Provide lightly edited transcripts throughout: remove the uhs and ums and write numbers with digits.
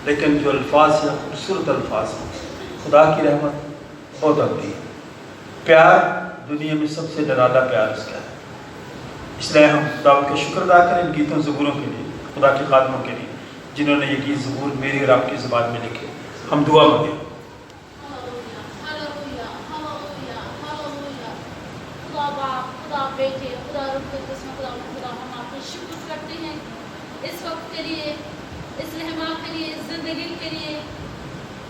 لیکن جو الفاظ ہیں خوبصورت الفاظ ہیں. خدا کی رحمت بہت آتی ہے. پیار دنیا میں سب سے نرالا پیار اس کا ہے. اس لیے ہم خدا کا شکر ادا کریں ان گیتوں زبوروں کے لیے, خدا کے خادموں کے لیے جنہوں نے یہ گیت زبور میری اور آپ کی زبان میں لکھے. ہم دعا مانگیں. بیٹے خدا رب القدس خدا ہم آپ کو شکر کرتے ہیں اس وقت کے لیے, اس رحمہ کے لیے, اس زندگی کے لیے.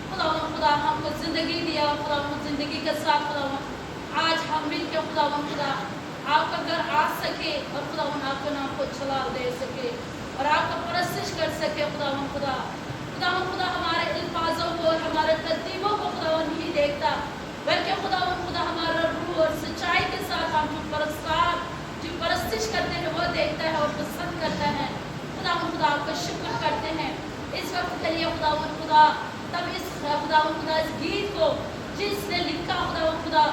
خدا ہم کو زندگی دیا, خدا زندگی کے ساتھ خدا آج ہم مل کے خدا آپ کا گھر آ سکے اور خدا آپ کے نام کو چلا دے سکے اور آپ کا پرستش کر سکے. خدا ہمارے الفاظوں کو, ہمارے ترتیبوں کو خدا نہیں دیکھتا, بلکہ خدا ہمارا روح اور سچائی کے ساتھ ہم جو پرستش کرتے ہیں وہ دیکھتا ہے اور پسند کرتا ہے. خدا آپ کا شکر کرتے ہیں اس وقت کے لیے. تب اس گیت کو جس نے لکھا خدا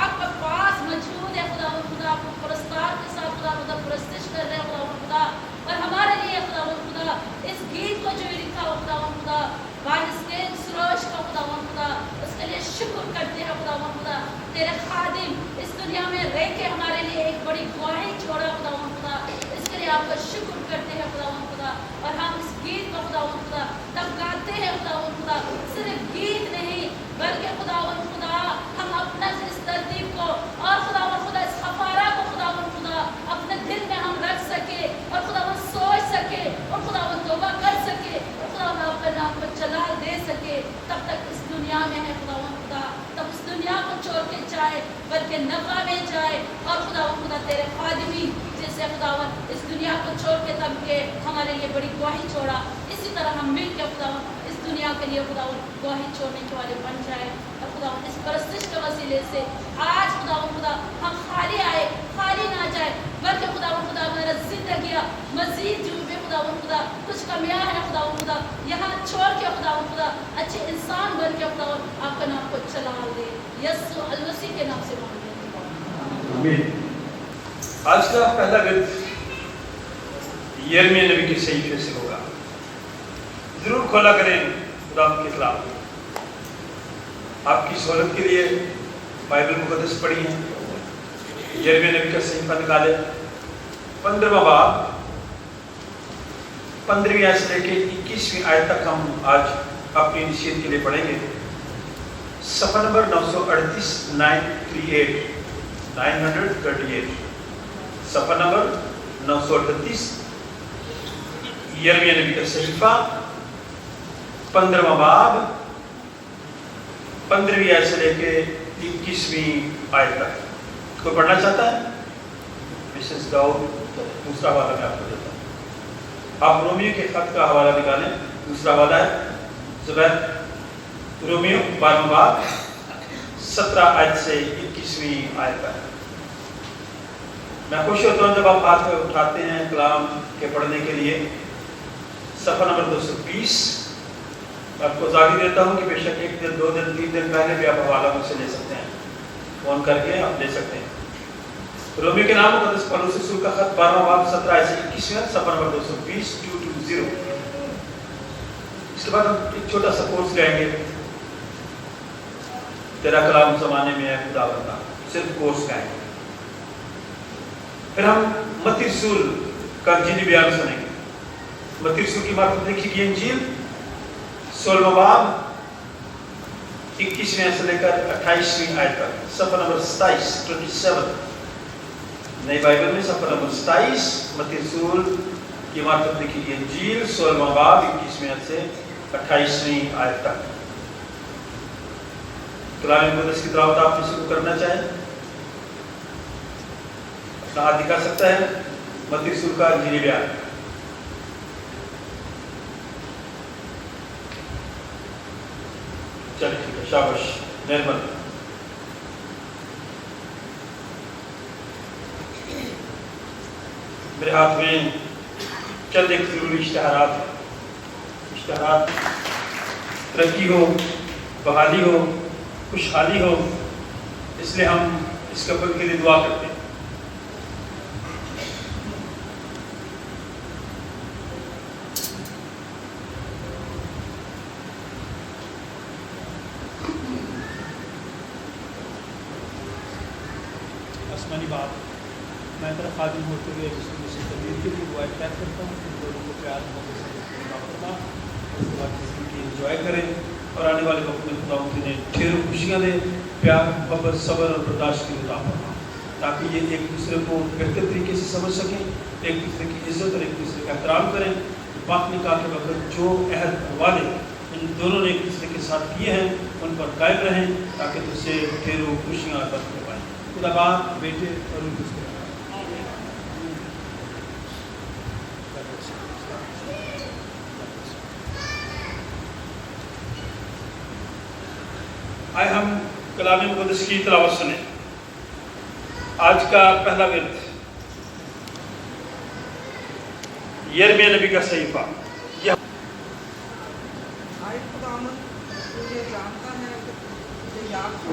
آپ کے پاس موجود ہے. خدا آپ کو پرستار کے ساتھ خدا پرستش کر رہے ہیں خدا اور ہمارے لیے خدا اس گیت کو جو لکھا خدا وائسکین سروش کا خدا اس کے لیے شکر کرتے ہیں. خدا تیرے خادم اس دنیا میں رہ کے ہمارے لیے ایک بڑی گواہی چھوڑا خدا اس کے لیے آپ کا شکر کرتے ہیں خدا اور ہم اس گیت کو خدا تب گاتے ہیں خدا صرف گیت نہیں بلکہ خدا ہم اپنا اس ترتیب کو اور خدا اس خفارہ کو خدا اپنے دل میں ہم رکھ سکے اور خدا سوچ سکے اور خدا توبہ کر سکے اور خدا آپ کا نام کو چلا دے سکے. تب تک اس دنیا میں ہے خدا تب اس دنیا کو چھوڑ کے جائے بلکہ نفع میں جائے اور خدا تیرے خادمی جیسے خدا اس دنیا کو چھوڑ کے تب کے ہمارے لیے بڑی گواہی چھوڑا, اسی طرح ہم مل کے خدا اس دنیا کے لیے خدا گواہی چھوڑنے کے والے بن جائے. اور خدا اس پرستش کے وسیلے سے آج خدا ہم خالی آئے, خالی نہ جائے بلکہ خدا میرا زندگی مزید جو بھی خدا کچھ کمیاں ہیں خدا یہاں چھوڑ کے خدا اچھے انسان بن کے خدا آپ کا نام کو چلا دے. یسوع المسیح کے نام سے مانگتے ہیں. آج کا پہلا گیت یرمیہ نبی کی صحیفے سے ہوگا. ضرور کھولا کریں خدا کے خلاف. آپ کی سہولت کے لیے بائبل مقدس پڑھی ہے. یرمیہ نبی کا صحیفہ نکالے 15واں باب 15ویں آیت سے لے کے 21ویں آیت تک ہم آج اپنی نصیحت کے لیے پڑھیں گے. صفحہ نمبر 938 938 صفحہ نمبر 938 یرمیہ نبی کا صحیفہ 15واں باب 15ویں آیت سے لے کے 21ویں آیت تک. کوئی پڑھنا چاہتا ہے؟ مسز داؤد دوسرا حوالہ میں آپ کو دیتا ہوں. آپ رومیو کے خط کا حوالہ نکالیں. دوسرا حوالہ ہے زبیر رومیو 12واں باب 17 آیت سے 21ویں آیت تک. میں خوش ہوتا ہوں جب آپ ہاتھ میں اٹھاتے ہیں کلام کے پڑھنے کے لیے. صفحہ نمبر 220 آپ کو آزادی دیتا ہوں کہ بے شک 1 دن 2 دن 3 دن پہلے بھی آپ حوالہ مجھ سے لے سکتے ہیں, فون کر کے آپ لے سکتے ہیں. رومیو کے نام مقدس پولس رسول کا خط 12واں باب 17 آیت سے 21 صفحہ نمبر 220 220. اس کے بعد ہم ایک چھوٹا سا کورس گائیں گے. تیرا کلام زمانے میں ہے خدا بندہ, صرف کورس گائیں گے. پھر ہم متی رسول کا انجیلی بیان سنیں گے. متی رسول کی مارفت لکھی گئی انجیل 16واں باب 21ویں سے لے کر 28ویں آیت تک. صفحہ نمبر 27 نئی بائبل میں صفحہ نمبر 27 متی رسول کی مارفت لکھی گئی انجیل 16واں باب 21ویں سے 28ویں آیت تک. کلام مقدس کی تلاوت آپ کسی کو کرنا چاہیں اپنا ہاتھ دکھا سکتا ہے. متی رسول کا انجیلی بیان. چلیے ٹھیک ہے, شاباش, مہربانی. میرے ہاتھ میں چند ایک ضروری اشتہارات ترقی ہو, بحالی ہو, خوشحالی ہو, اس لیے ہم اس کپل کے لیے دعا کرتے ہیں. जिस्मानी बाप, मैं तेरा खादिम होते हुए जिसमें तबीर के लिए दुआएं तय करता हूँ, इन लोगों को प्यार मोहब्बत से वापरना, उसके बाद जिंदगी इंजॉय करें और आने वाले वक्त में खुदा उन्हें ढेरों खुशियाँ दे, प्यार मोहब्बत सब्र और बर्दाश्त की अता फरमा, ताकि ये एक दूसरे को बेहतर तरीके से समझ सकें, एक दूसरे की इज्जत और एक दूसरे का एहतराम करें। बात निकाल के वक्त जो अहद वादे इन दोनों ने एक दूसरे के साथ किए हैं उन पर कायम रहें, ताकि तुझसे ढेरों खुशियाँ अता कर पाएँ। खुदा बाप, बेटे और उन दूसरे आए हम कलाम मुक़द्दस की तिलावत सुने। आज का पहला विरद यिर्मयाह नबी का सहीफा।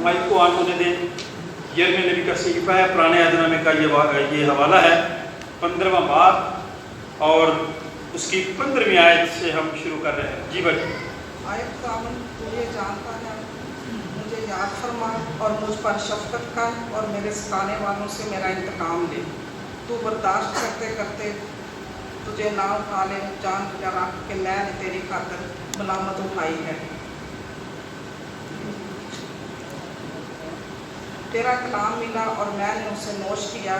माइक को ऑन होने दें। यिर्मयाह नबी का सहीफा है, पुराने अहदनामे का ये हवाला है, 15वां बाब और उसकी 15वीं आयत से हम शुरू कर रहे हैं। जी भाई। तुझे जानता है, मुझे याद फरमा और मुझ पर शफकत कर और मेरे सिखाने वालों से मेरा इंतकाम ले। तू बर्दाश्त करते करते तुझे ना उठा ले, जान जरा कि मैंने तेरी खातिर मलामत उठाई है। तेरा कलाम मिला और मैंने उसे नोश किया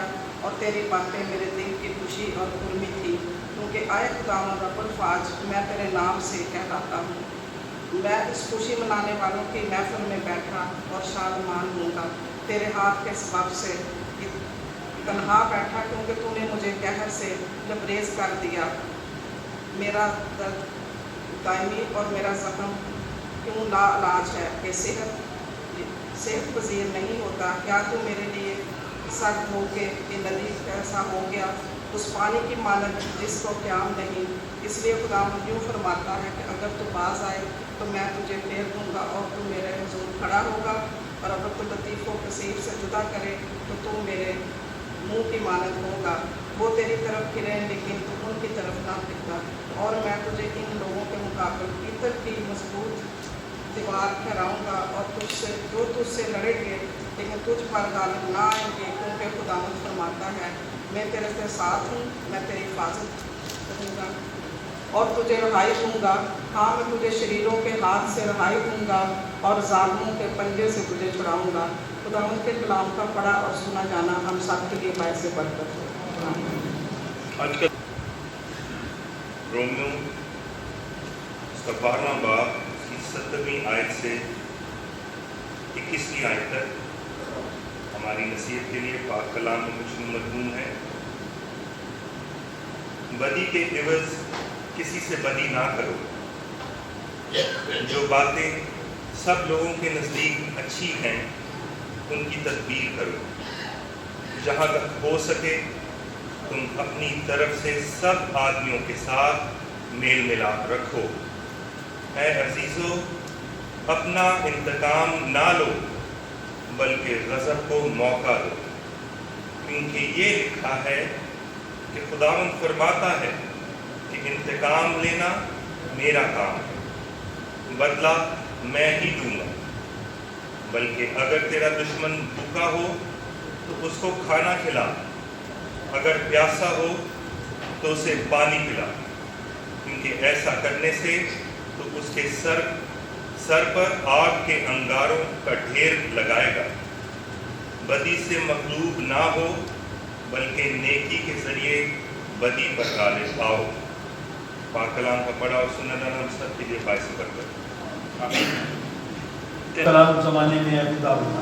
और तेरी बातें मेरे दिल की खुशी और उर्मी थी, क्योंकि आए खुदावंद रब्बुल फाज, मैं तेरे नाम से कहलाता हूँ। मैं इस खुशी मनाने वालों की महफिल में बैठा और शादमान होऊंगा। तेरे हाथ के सबब से तन्हा बैठा, क्योंकि तूने मुझे कहर से लबरेज कर दिया। मेरा दर्द दायमी और मेरा ज़ख्म क्यों लाइलाज है कि सेहत पजीर नहीं होता। क्या तू मेरे लिए सख्त हो के ये नदी कैसा हो गया, उस पानी की मानद जिसको क़याम नहीं। इसलिए खुदा यूँ फरमाता है कि अगर तू बाज आए तो मैं तुझे फेर दूँगा और तू मेरे हुजूर खड़ा होगा, और अगर तू लतीफ़ व कसीर से जुदा करे तो तू मेरे मुँह की मानद होगा। वो तेरी तरफ फिरें लेकिन तू उनकी तरफ ना फिरता, और मैं तुझे इन लोगों के मुकाबले पीतल की मजबूत दीवार ठहराऊँगा, और तुझसे लड़ेंगे लेकिन तुझ पर गालिब ना आएंगे, क्योंकि खुदावंद फरमाता है, मैं तेरे साथ हूँ, मैं तेरी हिफाजत करूँगा और तुझे रहाई दूँगा। हाँ, मैं तुझे शरीरों के हाथ से रहाई दूँगा और ज़ालिमों के पंजे से तुझे छुड़ाऊँगा। खुदावंद के कलाम का पढ़ा और सुना जाना हम सब के लिए बायस बरकत हो। रोमियो 12वां बाब की 17वीं आयत से 21वीं आयत तक हमारी नसीहत के लिए पाक कलाम में कुछ मजमून है। बदी के एवज किसी से बदी ना करो। जो बातें सब लोगों के नज़दीक अच्छी हैं उनकी तदबीर करो। जहाँ तक हो सके तुम अपनी तरफ से सब आदमियों के साथ मेल मिलाप रखो। ऐ अजीज़ों, अपना इंतकाम ना लो बल्कि गज़ब को मौका दो, क्योंकि ये लिखा है कि खुदावंद फरमाता है कि इंतकाम लेना मेरा काम है, बदला मैं ही दूंगा। बल्कि अगर तेरा दुश्मन भूखा हो तो उसको खाना खिला, अगर प्यासा हो तो उसे पानी पिला, क्योंकि ऐसा करने से तो उसके सर पर आग के अंगारों का ढेर लगाएगा। बदी से मगलूब ना हो बल्कि नेकी के जरिए बदी पर गालिब आओ। पाक कलाम का पढ़ा और सुना जाना हम सब के लिए बायस बरकत। आमीन। कलाम ज़माने में है खुदा बता।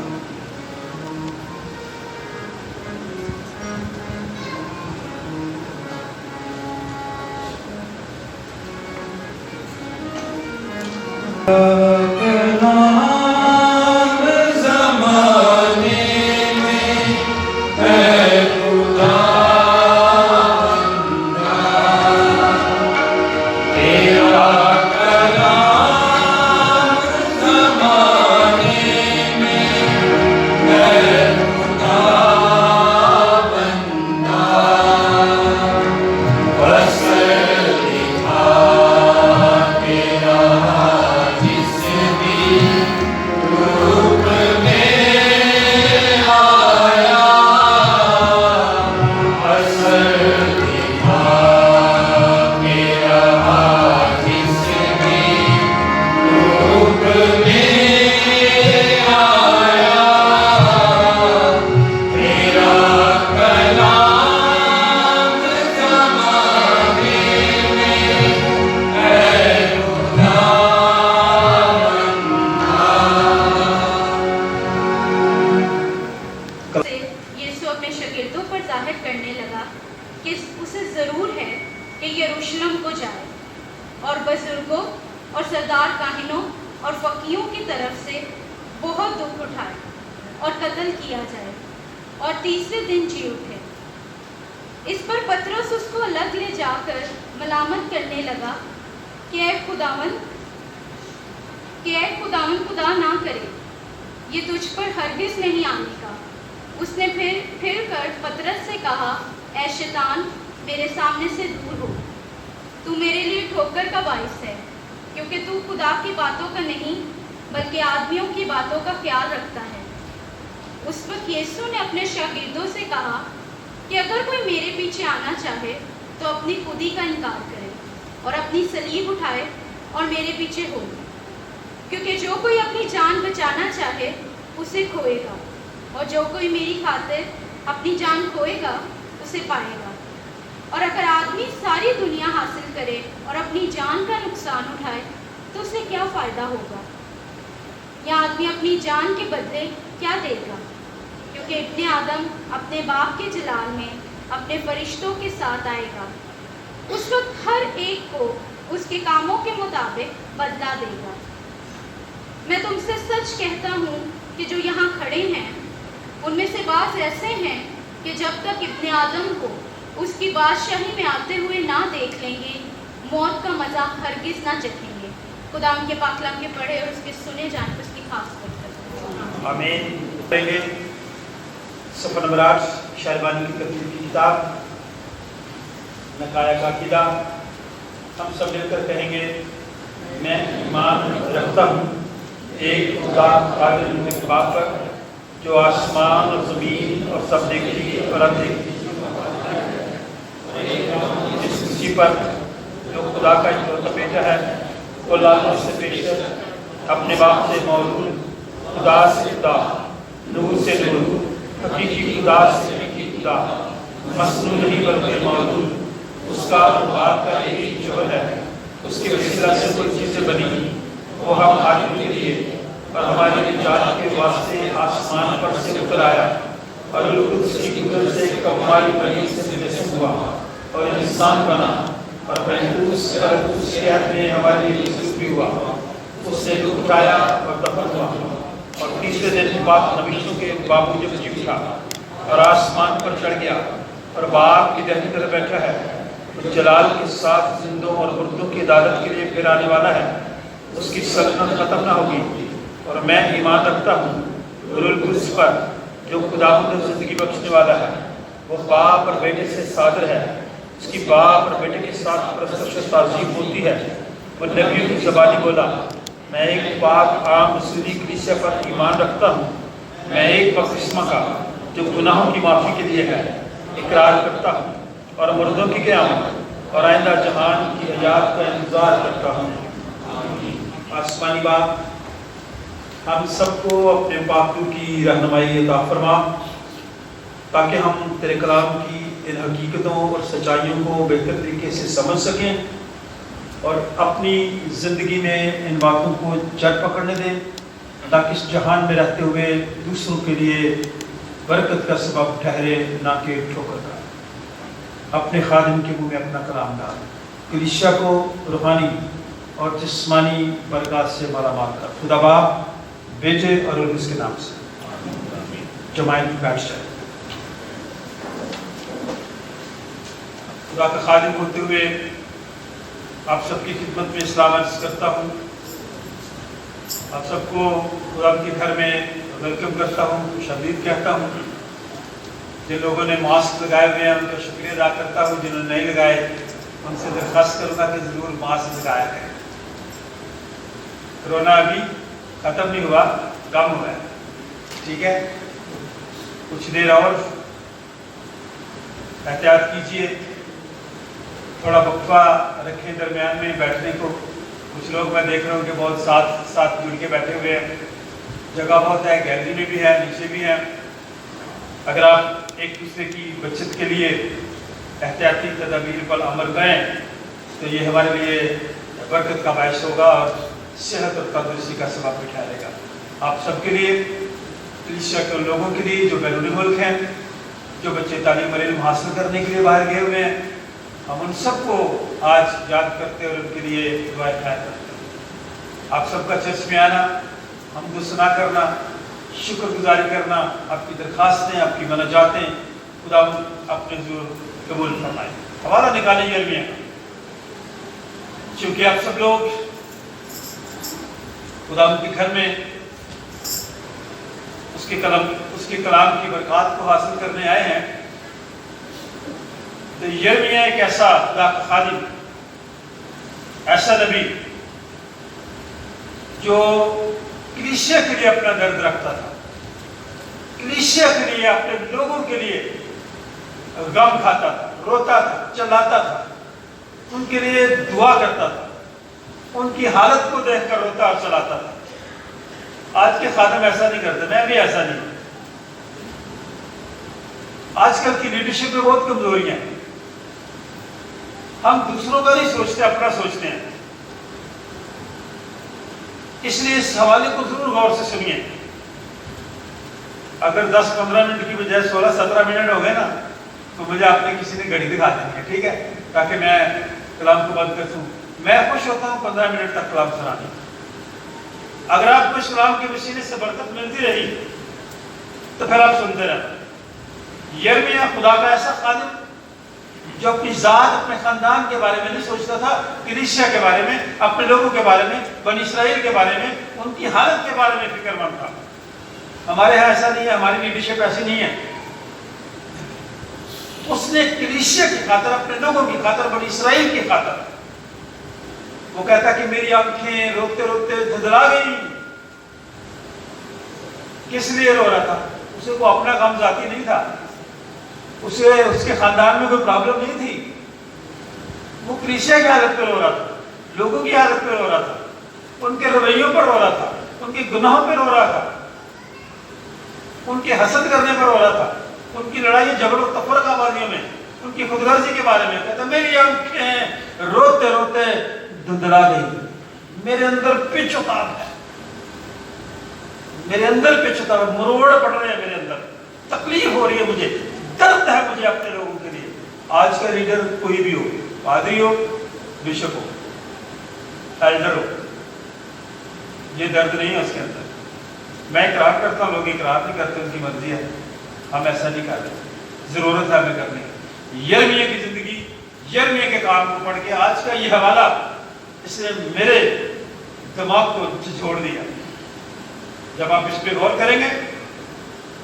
जिस बुजुर्गों और सरदार काहिनों और फकीयों की तरफ से बहुत दुख उठाए और कत्ल किया जाए और तीसरे दिन जी उठे। इस पर पतरस उसको अलग ले जाकर मलामत करने लगा कि ऐ खुदावन खुदा ना करे, ये तुझ पर हरगिज नहीं आने का। उसने फिर कर पतरस से कहा, ऐ शैतान, मेरे सामने से दूर हो, तू मेरे लिए ठोकर का बाइस है, क्योंकि तू खुदा की बातों का नहीं बल्कि आदमियों की बातों का ख्याल रखता है। उस वक्त यीशु ने अपने शागिर्दों से कहा कि अगर कोई मेरे पीछे आना चाहे तो अपनी खुदी का इनकार करे और अपनी सलीब उठाए और मेरे पीछे हो, क्योंकि जो कोई अपनी जान बचाना चाहे उसे खोएगा, और जो कोई मेरी खातिर अपनी जान खोएगा उसे पाएगा। और अगर आदमी सारी दुनिया हासिल करे और अपनी जान का नुकसान उठाए तो उसे क्या फ़ायदा होगा? या आदमी अपनी जान के बदले क्या देगा? क्योंकि इब्ने आदम अपने बाप के जलाल में अपने फरिश्तों के साथ आएगा। उस वक्त हर एक को उसके कामों के मुताबिक बदला देगा। मैं तुमसे सच कहता हूँ कि जो यहाँ खड़े हैं उनमें से बाज़ ऐसे हैं कि जब तक इब्ने आदम को उसकी बादशाही में आते हुए ना देख लेंगे, मौत का मज़ा हरगिज़ ना चखेंगे। खुदा उनके पाकलाम के पढ़े और उसके सुने जाने पर उसकी खास बरकत। आमीन। पढ़ेंगे सफ़र नंबर 8 शायरबानी की तरतीब की किताब नकाया का अक़ीदा। हम सब मिलकर कहेंगे, मैं ईमान रखता हूँ एक खुदा कादिर मुतकब्बिर पर, जो आसमान और ज़मीन और सब देखती और अनदेखती, इस किसी पर जो खुदा का इकलौता बेटा है, वो लाखों से पेशतर, अपने बाप से मौजूद, खुदा से खुदा, नूर से नूर, हकीकी खुदा से हकीकी खुदा, मसनू नहीं बल्कि मौजूद, उसका बात का एक जोहर है, उसके वसीला से कुछ चीज़ें बनी, वो हम आदमी के लिए और हमारे निजात के वास्ते आसमान पर से उतर आया और उसकी कुदरत से हमारी बनी से मुजस्सम हुआ और इंसान बना और उसके हाथ में हमारे लिए भी हुआ, उससे दुख उठाया और दफन हुआ और तीसरे दिन बाप नबियों के बावजूद जी उठा और आसमान पर चढ़ गया और बाप की दाहिनी तरफ बैठा है। तो जलाल के साथ जिंदों और मुर्दों की अदालत के लिए फिर आने वाला है। उसकी सल्तनत खत्म ना होगी। और मैं ईमान रखता हूँ रूहुल कुद्स पर, जो खुदावंद जिंदगी बख्शने वाला है। वो बाप और बेटे से सादर है, उसकी बाप और बेटे के साथ परस्पर ताज़ीम होती है। वो नबियों की ज़बानी बोला, मैं एक पाक आम रसूली कलीसिया पर ईमान रखता हूँ। मैं एक बपतिस्मा का जो गुनाहों की माफ़ी के लिए है इकरार करता हूँ और मुर्दों की क़यामत और आइंदा जहान की हयात का इंतज़ार करता हूँ। आसमानी बाप, हम सबको अपने पाकों की रहनुमाई अता फरमा, ताकि हम तेरे कलाम की इन हकीकतों और सच्चाइयों को बेहतर तरीके से समझ सकें और अपनी ज़िंदगी में इन बातों को जड़ पकड़ने दें, ताकि इस जहान में रहते हुए दूसरों के लिए बरकत का सबब ठहरे, ना कि ठोकर का। अपने खादिम के मुँह में अपना कलाम डाल, कलीसिया को रूहानी और जिस्मानी बरकत से मालामाल कर। खुदा बाप, बेटे और उसके नाम से जमायत बैठ जाए। खुदा का खादिम होते हुए आप सबकी खिदमत में इस्लाम अर्ज़ करता हूँ। आप सबको खुदा के घर में वेलकम करता हूँ, खुशामदीद कहता हूँ। जिन लोगों ने मास्क लगाए हुए हैं उनका शुक्रिया अदा करता हूँ। जिन्होंने नहीं लगाए उनसे दरख्वास्त करूँगा कि ज़रूर मास्क लगाया करें। कोरोना अभी ख़त्म नहीं हुआ, कम हुआ है, ठीक है। कुछ देर और एहतियात कीजिए, थोड़ा वक्फा रखें दरमियान में बैठने को। कुछ लोग मैं देख रहा हूँ कि बहुत साथ साथ जुड़ के बैठे हुए हैं। जगह बहुत है, गैलरी में भी है, नीचे भी है। अगर आप एक दूसरे की बचत के लिए एहतियाती तदाबीर पर अमल करें तो ये हमारे लिए बरकत का बायस होगा और सेहत और तंदुरुस्ती का सबब भी ठहरेगा। आप सबके लिए, कलीसिया के लोगों के लिए जो बैरून मुल्क हैं, जो बच्चे तालीम और इल्म हासिल करने के लिए बाहर गए हुए हैं, हम उन सबको आज याद करते हैं और उनके लिए दुआएं ख्याल करते हैं। आप सबका चर्च में आना, हमको सुना करना, शुक्रगुजारी करना, आपकी दरखास्तें, आपकी मनाजातें खुदा अपने हुजूर कबूल फरमाए। हवाला निकालें यिर्मयाह का, क्योंकि आप सब लोग खुदा के घर में उसके कलाम की बरकत को हासिल करने आए हैं। तो यिर्मयाह एक ऐसा खुदा का खादिम, ऐसा नबी जो कलीसिया के लिए अपना दर्द रखता था, कलीसिया के लिए, अपने लोगों के लिए गम खाता था, रोता था, चिल्लाता था, उनके लिए दुआ करता था, उनकी हालत को देखकर रोता और चलाता था। आज के खादिम ऐसा नहीं करते, मैं भी ऐसा नहीं। आजकल की लीडरशिप में बहुत कमजोरियां हैं। हम दूसरों का नहीं सोचते, अपना सोचते हैं। इसलिए इस हवाले को जरूर गौर से सुनिए। अगर 10-15 मिनट की बजाय 16-17 मिनट हो गए ना, तो मुझे आपने किसी ने घड़ी दिखा देनी है, ठीक है, ताकि मैं कलाम को बंद कर दूं। मैं खुश होता हूं 15 मिनट तक कलाम सुनाने। अगर आपको इस कलाम के वसीले से बरकत मिलती रही तो फिर आप सुनते रहना। यिर्मयाह खुदा का ऐसा खादिम जो अपनी जात, अपने खानदान के बारे में नहीं सोचता था, कलीसिया के बारे में, अपने लोगों के बारे में, बनी इस्राएल के बारे में, उनकी हालत के बारे में फिक्रमंद था। हमारे यहाँ ऐसा नहीं है, हमारी लीडरशिप ऐसी नहीं है। उसने कलीसिया की खातर, अपने लोगों की खातर, बनी इस्राएल की खातर, वो कहता कि मेरी आंखें रोते रोते धुंधला गई। किस लिए रो रहा था? उसे वो अपना गम जाती नहीं था, उसे उसके खानदान में कोई प्रॉब्लम नहीं थी। वो कलीसिया की हालत पर रो रहा था, लोगों की हालत पर रो रहा था, उनके रवैयों पर रो रहा था, उनके गुनाहों पर रो रहा था, उनके हसद करने पर रो रहा था, उनकी लड़ाई झगड़ों तफरका बाजियों में, उनकी खुदगर्जी के बारे में कहता मेरी आंखें रोते रोते धुंधला गई। मेरे अंदर पिछुताव है, मेरे अंदर पिछुताव है, मरोड़ पड़ रहे हैं मेरे अंदर, तकलीफ हो रही है मुझे, दर्द है मुझे अपने लोगों के लिए। आज का लीडर कोई भी हो, पादरी हो, बिशप हो, एल्डर हो, ये दर्द नहीं है उसके अंदर। मैं इकरार करता हूँ, लोग इकरार नहीं करते, उनकी मर्जी है, हम ऐसा नहीं कर रहे, जरूरत है हमें करने की। यिर्मयाह की जिंदगी, यिर्मयाह के काम को पढ़ के आज का ये हवाला इसने मेरे दिमाग को झोड़ दिया। जब आप इस पे गौर करेंगे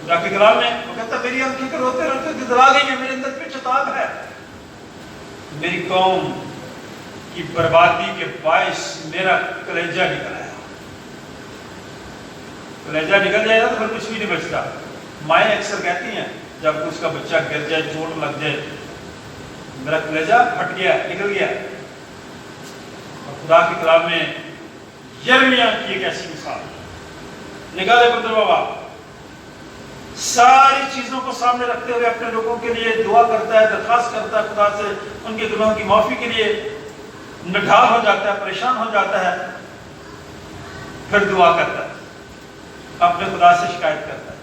जाके कलाम में, वो कहता मेरी आंखें तो रोते रोते धुंधला गई है, मेरे अंदर पिछताव है, मेरी कौम की बर्बादी के बायस मेरा कलेजा निकल आया। कलेजा निकल जाएगा तो फिर कुछ भी नहीं बचता। माएँ अक्सर कहती हैं जब उसका बच्चा गिर जाए, चोट लग जाए, मेरा कलेजा फट गया, निकल गया। और खुदा के कलाम में यिर्मयाह की एक ऐसी मिसाल निकाले पुत्र बाबा, सारी चीजों को सामने रखते हुए अपने लोगों के लिए दुआ करता है, दरखास्त करता है खुदा से, उनके गुनाहों की माफी के लिए निढाल हो जाता है, परेशान हो जाता है, फिर दुआ करता है, अपने खुदा से शिकायत करता है,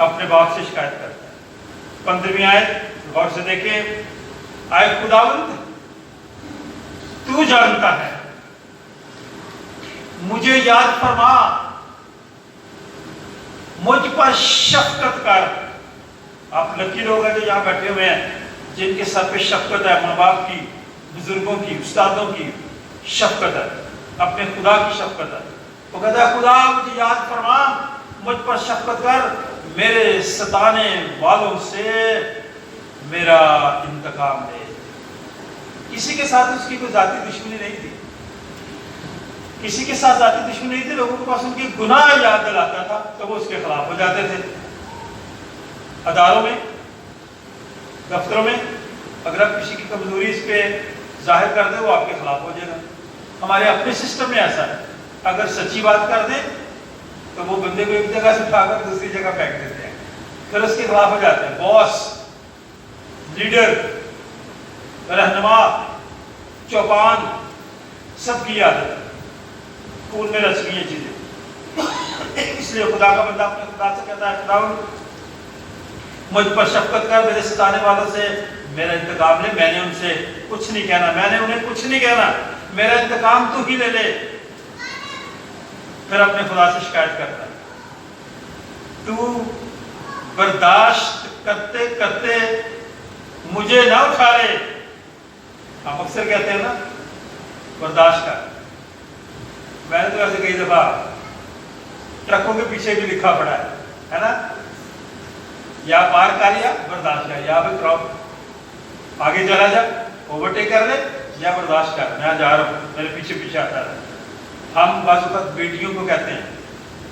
अपने बाप से शिकायत करता है। 15वीं आयत गौर से देखे, आयत खुदावंद तू जानता है, मुझे याद फरमा, मुझ पर शफकत कर। आप लकी लोग हैं जो यहाँ बैठे हुए हैं, जिनके सर पे शफकत है, माँ बाप की, बुजुर्गों की, उस्तादों की शफकत है, अपने खुदा की शफकत है। वो कहता है खुदा मुझे याद फरमा, मुझ पर शफकत कर, मेरे सताने वालों से मेरा इंतकाम ले। किसी के साथ उसकी कोई जाती दुश्मनी नहीं थी, किसी के साथ जाती दुश्मनी नहीं थी, लोगों के पास उनके गुनाह याद दिलाता था तो वो उसके खिलाफ हो जाते थे। अदारों में, दफ्तरों में अगर आप किसी की कमजोरी इस पे जाहिर कर दे, वो आपके खिलाफ हो जाएगा। हमारे अपने सिस्टम में ऐसा है, अगर सच्ची बात कर दें तो वो बंदे को एक जगह से उठाकर दूसरी जगह फेंक देते हैं, फिर उसके खिलाफ हो जाते हैं। बॉस, लीडर, रहनुमा, चौपान, सबकी आदत खून में रच गई ये चीजें। इसलिए खुदा का बंदा अपने खुदा से कहता है खुदा मुझ पर शफकत कर, मेरे सताने वालों से मेरा इंतकाम ले, मैंने उनसे कुछ नहीं कहना, मैंने उन्हें कुछ नहीं कहना, मेरा इंतकाम तू ही ले ले। फिर अपने खुदा से शिकायत करता है, तू बर्दाश्त करते करते मुझे ना उठा ले। आप अक्सर कहते हैं ना बर्दाश्त कर। मैंने तो ऐसे कई दफा ट्रकों के पीछे भी लिखा पड़ा है ना, या पार कर या बर्दाश्त कर, या फिर क्रॉप आगे चला जा ओवरटेक कर ले या बर्दाश्त कर, मैं जा रहा हूँ, मेरे पीछे पीछे आता रहा। हम बाज़ वक़्त बेटियों को कहते हैं,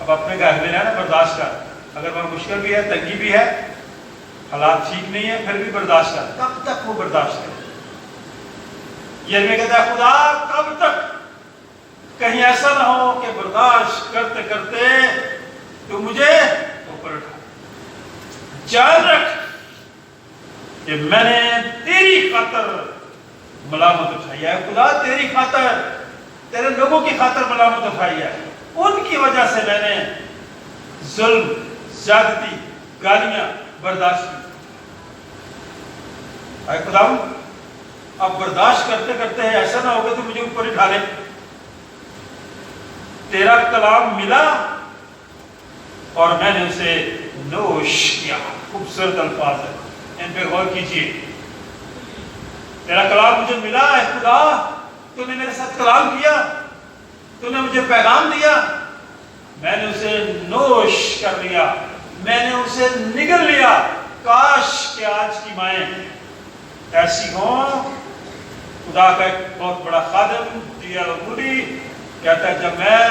अब अपने घर में ना बर्दाश्त कर, अगर वह मुश्किल भी है, तंगी भी है, हालात ठीक नहीं है, फिर भी बर्दाश्त कर। कब तक वो बर्दाश्त करे? यिर्मयाह कहता है, खुदा कब तक? कहीं ऐसा ना हो कि बर्दाश्त करते करते तो मुझे ऊपर उठा। जान रख कि मैंने तेरी खातर मलामत उठाई है। खुदा तेरी खातर, तेरे लोगों की खातर मलामत उठाई है। उनकी वजह से मैंने जुल्म, ज्यादती, गालियां बर्दाश्त की। आए खुदा, अब बर्दाश्त करते करते ऐसा ना होगा तो मुझे ऊपर उठा ले। तेरा कलाम मिला और मैंने उसे नोश किया। खूबसूरत अल्फाज है, इन पे गौर कीजिए। तेरा कलाम मुझे मिला है खुदा, तूने मेरे साथ कलाम किया, तूने मुझे पैगाम दिया, मैंने उसे नोश कर लिया, मैंने उसे निगल लिया। काश कि आज की माएं ऐसी हों। खुदा का एक बहुत बड़ा खादिम D.L. Moody कहता है, जब मैं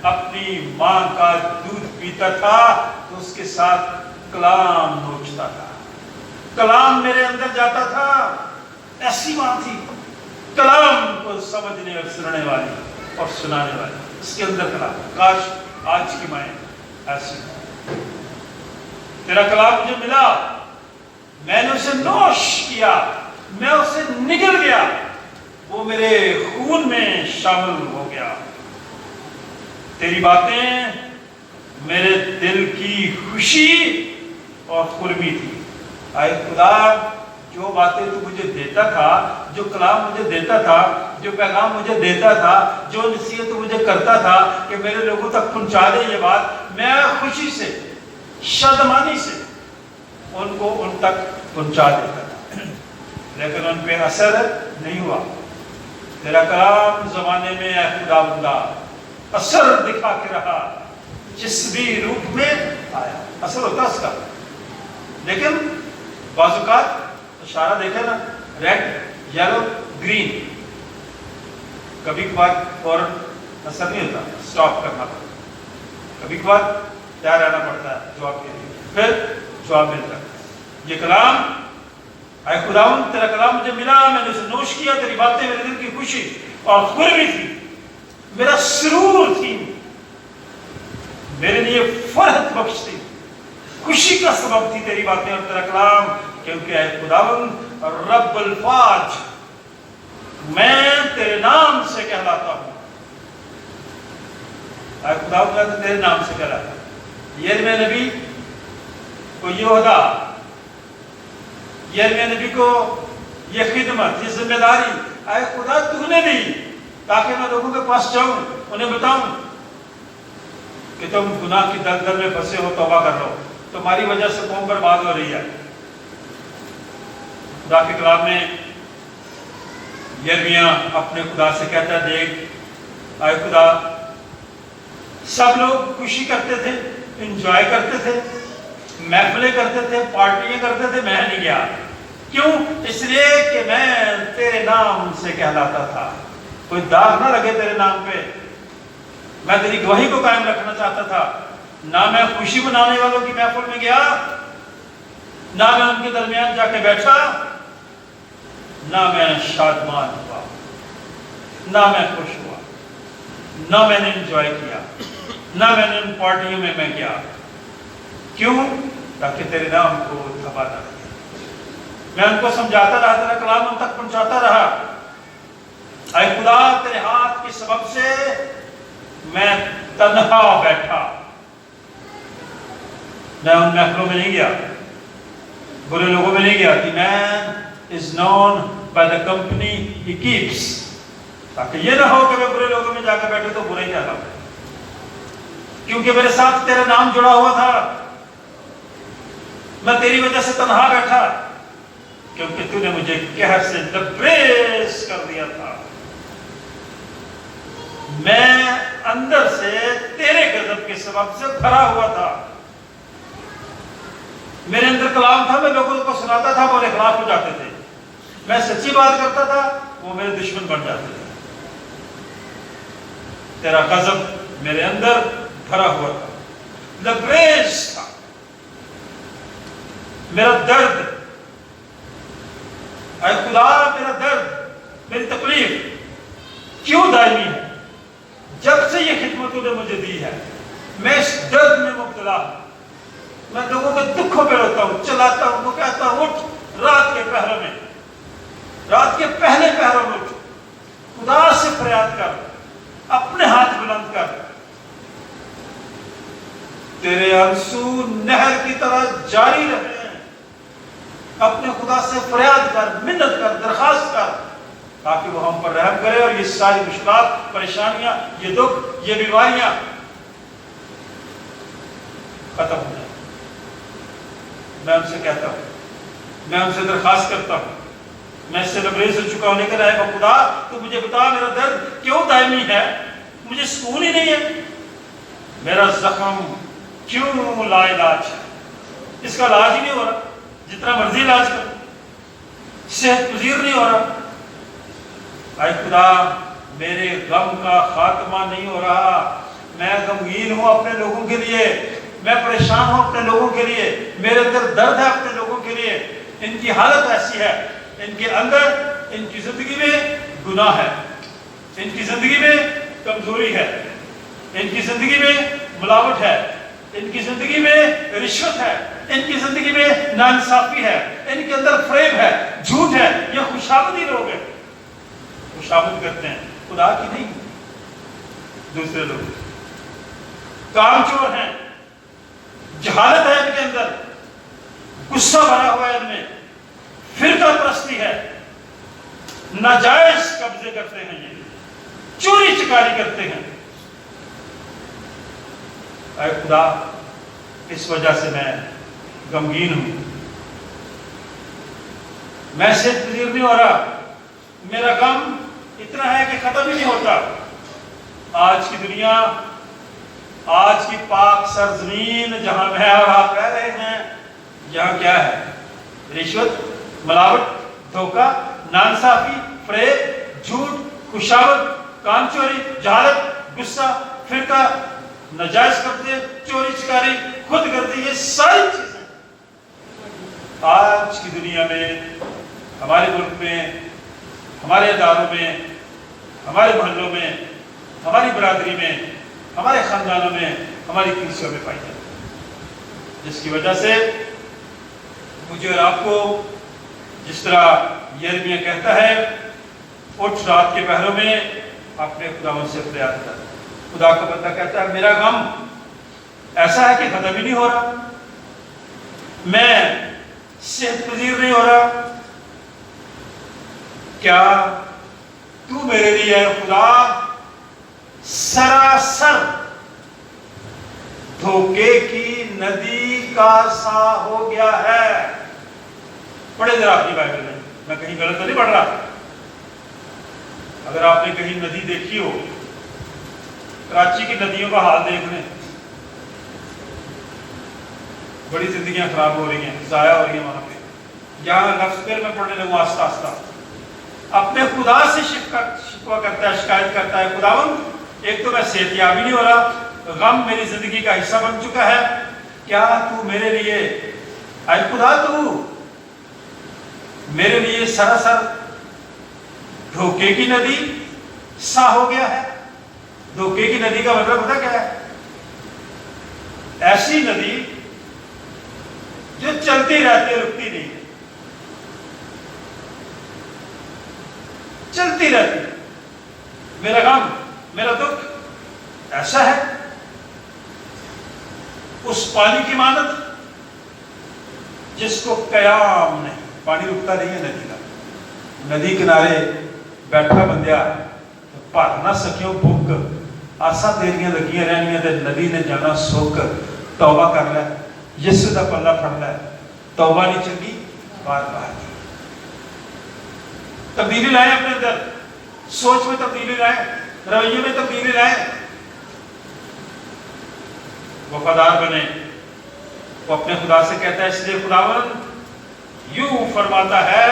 अपनी मां का दूध पीता था तो उसके साथ कलाम नोचता था, कलाम मेरे अंदर जाता था। ऐसी मां थी, कलाम को समझने और सुनने वाली और सुनाने वाली, उसके अंदर कलाम। काश आज की माएं ऐसी। तेरा कलाम मुझे मिला, मैंने उसे नोश किया, मैं उसे निगल गया, वो मेरे खून में शामिल हो गया। तेरी बातें मेरे दिल की खुशी और खुरमी थी। आए खुदा, जो बातें तू मुझे देता था, जो कलाम मुझे देता था, जो पैगाम मुझे देता था, जो नसीहत मुझे करता था कि मेरे लोगों तक पहुंचा दे ये बात, मैं खुशी से, शादमानी से उनको उन तक पहुंचा देता था, लेकिन उन पे असर नहीं हुआ। तेरा कलाम जमाने में है खुदावंदा असर दिखा के रहा, जिस भी रूप में आया असर होता उसका। लेकिन बाजुकात इशारा देखे ना, रेड, येलो, ग्रीन, कभी कभार फौरन असर नहीं होता, स्टॉप करना पड़ता, कभी कभार तैयार रहना पड़ता है जवाब के लिए, फिर जवाब मिलता है। ये कलाम, आए खुदावंद तेरा कलाम मुझे मिला, मैंने उसे नोश किया, तेरी बातें मेरे दिल की खुशी और खुरमी थी, मेरा सुरूर थी, मेरे लिए फरहत बख्श थी, खुशी का सबब थी तेरी बातें और तेरा कलाम। क्योंकि ऐ खुदावंद रब्बुल फाज, मैं तेरे नाम से कहलाता हूं। ऐ खुदावंद मैं तेरे नाम से कहलाता हूं। यिर्मयाह नबी को ये ओहदा, यिर्मयाह नबी को ये खिदमत, ये जिम्मेदारी ऐ खुदा तूने दी, ताकि मैं लोगों के पास जाऊं, उन्हें बताऊं कि तुम गुनाह की दलदल में फंसे हो, तौबा कर लो, तुम्हारी वजह से कौम बर्बाद हो रही है। खुदा के कलाम में यिर्मयाह अपने खुदा से कहता है, देख आए खुदा, सब लोग खुशी करते थे, एंजॉय करते थे, महफिलें करते थे, पार्टियां करते थे, मैं नहीं गया। क्यों? इसलिए कि मैं तेरे नाम से कहलाता था। कोई दाग ना लगे तेरे नाम पे, मैं तेरी गवाही को कायम रखना चाहता था। ना मैं खुशी मनाने वालों की महफिल में गया, ना मैं उनके दरमियान जाके बैठा, ना मैं शादमान हुआ, ना मैं खुश हुआ, ना मैंने एंजॉय किया, ना मैंने उन पार्टियों में मैं गया। क्यों? ताकि तेरे नाम को दबाना। मैं उनको समझाता रहा, तेरा कलाम उन तक पहुंचाता रहा। ऐ खुदा, तेरे हाथ के सबब से मैं तन्हा बैठा, मैं उन महफिलों में नहीं गया, बुरे लोगों में नहीं गया कि मैं is known by the company he keeps. ताकि ये ना हो कि मैं बुरे लोगों में जाकर बैठे तो बुरे क्या नाम, क्योंकि मेरे साथ तेरा नाम जुड़ा हुआ था। मैं तेरी वजह से तन्हा बैठा, क्योंकि तूने मुझे कहर से लबरेज कर दिया था। मैं अंदर से तेरे गजब के सबब से भरा हुआ था। मेरे अंदर कलाम था, मैं लोगों को सुनाता था, वो मेरे खिलाफ हो जाते थे। मैं सच्ची बात करता था, वो मेरे दुश्मन बन जाते थे। तेरा गजब मेरे अंदर भरा हुआ था, लबरेज था। मेरा दर्द, ऐ खुदा, मेरा दर्द, मेरी तकलीफ क्यों दायमी है? जब से ये खिदमत तूने मुझे दी है, मैं इस दर्द में मुब्तला हूं। मैं लोगों के दुखों पे रोता हूं, चलाता हूं, वो कहता हूं उठ, रात के पहरों में, रात के पहले पहरों में उठ, खुदा से फरियाद कर, अपने हाथ बुलंद कर। तेरे आंसू नहर की तरह जारी रहे हैं। अपने खुदा से फरियाद कर, मिन्नत कर, दरखास्त कर, ताकि वो हम पर रहम करे और ये सारी मुश्किलात, परेशानियां, ये दुख, ये बीमारियां खत्म हो जाए। मैं उनसे कहता हूं, मैं उनसे दरखास्त करता हूं, मैं इससे लबरेज हो चुका होने के लायक, खुदा तू मुझे बता, मेरा दर्द क्यों दायमी है? मुझे सुकून ही नहीं है। मेरा जख्म क्यों लाइलाज है? इसका इलाज ही नहीं हो रहा, जितना मर्जी इलाज कर, सेहत पजीर नहीं हो रहा। ऐ खुदा, मेरे गम का खात्मा नहीं हो रहा। मैं गमगीन हूं अपने लोगों के लिए, मैं परेशान हूं अपने लोगों के लिए, मेरे अंदर दर्द है अपने लोगों के लिए। इनकी हालत ऐसी है, इनके अंदर, इनकी जिंदगी में गुनाह है, इनकी जिंदगी में कमजोरी है, इनकी जिंदगी में मिलावट है, इनकी जिंदगी में रिश्वत है, इनकी जिंदगी में नाइंसाफी है, इनके अंदर फ्रेब है, झूठ है। ये खुशामदी लोग हैं, खुशामद करते हैं, खुदा की नहीं, दूसरे लोग कामचोर हैं, जहालत है इनके अंदर, गुस्सा भरा हुआ है इनमें, फिरका परस्ती है, नाजायज कब्जे करते हैं, ये चोरी चकारी करते हैं। ऐ खुदा, इस वजह से मैं गमगीन हूं, मैं सेहत पजीर नहीं हो रहा। मेरा गम इतना है कि खत्म ही नहीं होता। आज की दुनिया, आज की पाक सरजमीन जहां मैं और आप रह रहे हैं, यहाँ क्या है? रिश्वत, मिलावट, धोखा, नाइंसाफी, फ्रेब, झूठ, खुशामद, कामचोरी, जहालत, गुस्सा, फिरका, नाजायज कब्जे, चोरी चकारी, खुदगर्दी, ये सारी चीजें आज की दुनिया में, हमारे मुल्क में, हमारे इदारों में, हमारे मोहल्लों में, हमारी बरादरी में, हमारे खानदानों में, हमारी कलीसियों में पाई जाती है। जिसकी वजह से मुझे और आपको, जिस तरह यिर्मयाह कहता है, उठ रात के पहरों में अपने खुदावंद से फरियाद कर। खुदा का बंदा कहता है, मेरा गम ऐसा है कि खत्म ही नहीं हो रहा, मैं सेहत पजीर नहीं हो रहा। क्या तू मेरे लिए है खुदा सरासर धोखे की नदी का सा हो गया है? पढ़े जरा अपनी बाइबल में, मैं कहीं गलत तो नहीं पढ़ रहा। अगर आपने कहीं नदी देखी हो, कराची की नदियों का हाल देख लें, बड़ी जिंदगियां खराब हो रही हैं, जाया हो रही हैं वहां पे। जहां नफ्स फिर मैं पढ़ने लगूं आस्ता आस्ता, अपने खुदा से शिकवा करता है, शिकायत करता है, खुदावंद एक तो मैं सेहतयाब ही नहीं हो रहा, गम मेरी जिंदगी का हिस्सा बन चुका है, क्या तू मेरे लिए, ऐ खुदा तू मेरे लिए सरासर धोखे की नदी सा हो गया है? धोखे की नदी का मतलब पता क्या है? ऐसी नदी जो चलती रहती है, रुकती नहीं है, चलती रहती है। मेरा गम, मेरा दुख ऐसा है, उस पानी की मानत जिसको कयाम नहीं, पानी रुकता नहीं है नदी का, नदी किनारे बैठा बंदिया भर ना सकियो भुख, आसा तेरियां लगियां रहनियां ते नदी ने जाना सुक। तौबा कर लै, यीशु दा पल्ला फड़ लै। तौबा नहीं चंगी, बार बार तब्दीली लाए अपने अंदर, सोच में तब्दीली लाए, रवैये में तब्दीली लाए, वफादार बने। वो अपने खुदा से कहता है, इसलिए खुदावन यूं फरमाता है।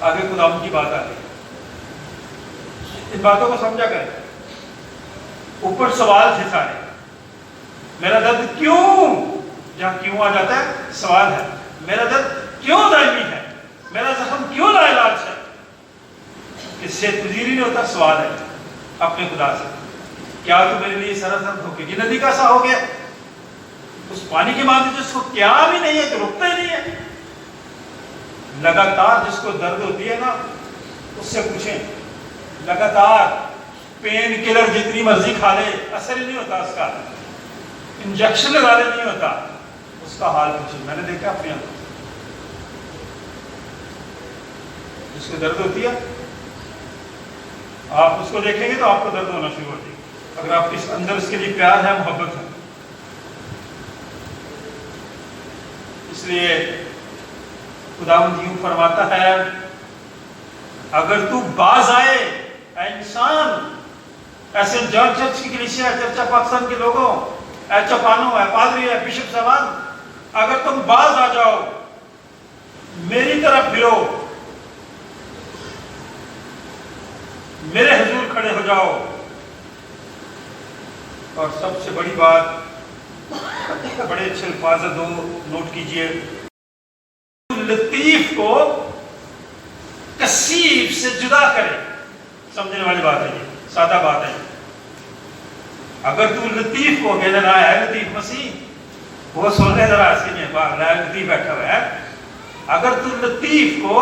आगे खुदावन की बात आ गई, इन बातों को समझा करें। ऊपर सवाल थे सारे, मेरा दर्द क्यों, जहां क्यों आ जाता है सवाल है, मेरा दर्द क्यों दायमी है, मेरा जख्म क्यों लाइलाज है। किससे तुजीर ही नहीं होता, सवाल है अपने खुदा से, क्या तू मेरे लिए सरासर धोखेगी नदी का सा हो गया। उस पानी की मांग जिसको क्या भी नहीं है, तो रुकता ही नहीं है। लगातार जिसको दर्द होती है ना, उससे पूछें, लगातार पेन किलर जितनी मर्जी खा ले, असर ही नहीं होता उसका, इंजेक्शन लगा ले नहीं होता, उसका हाल पूछे। मैंने देखा अपने आप, जिसको दर्द होती है, आप उसको देखेंगे तो आपको दर्द होना शुरू हो जाएगी, अगर आपके अंदर उसके लिए प्यार है, मोहब्बत है। इसलिए खुदावंद यूं फरमाता है, अगर तू बाज आए ऐ इंसान, ऐसे जॉर्ज चर्च की कलीसिया, चर्चा पाकिस्तान के लोगों, ऐ चौपानो, ऐ पादरी, ऐ बिशप साहबान, अगर तुम बाज आ जाओ, मेरी तरफ फिरो, मेरे हुजूर खड़े हो जाओ। और सबसे बड़ी बात, बड़े अच्छे अल्फाज दो नोट कीजिए, लतीफ को कसीफ से जुदा करे। समझने वाली बात है, ये सादा बात है। अगर तू लतीफ को कहने रहा है, लतीफ मसीह, वो सुनने जरा इसके में लतीफ बैठा हुआ है, अगर तू लतीफ को,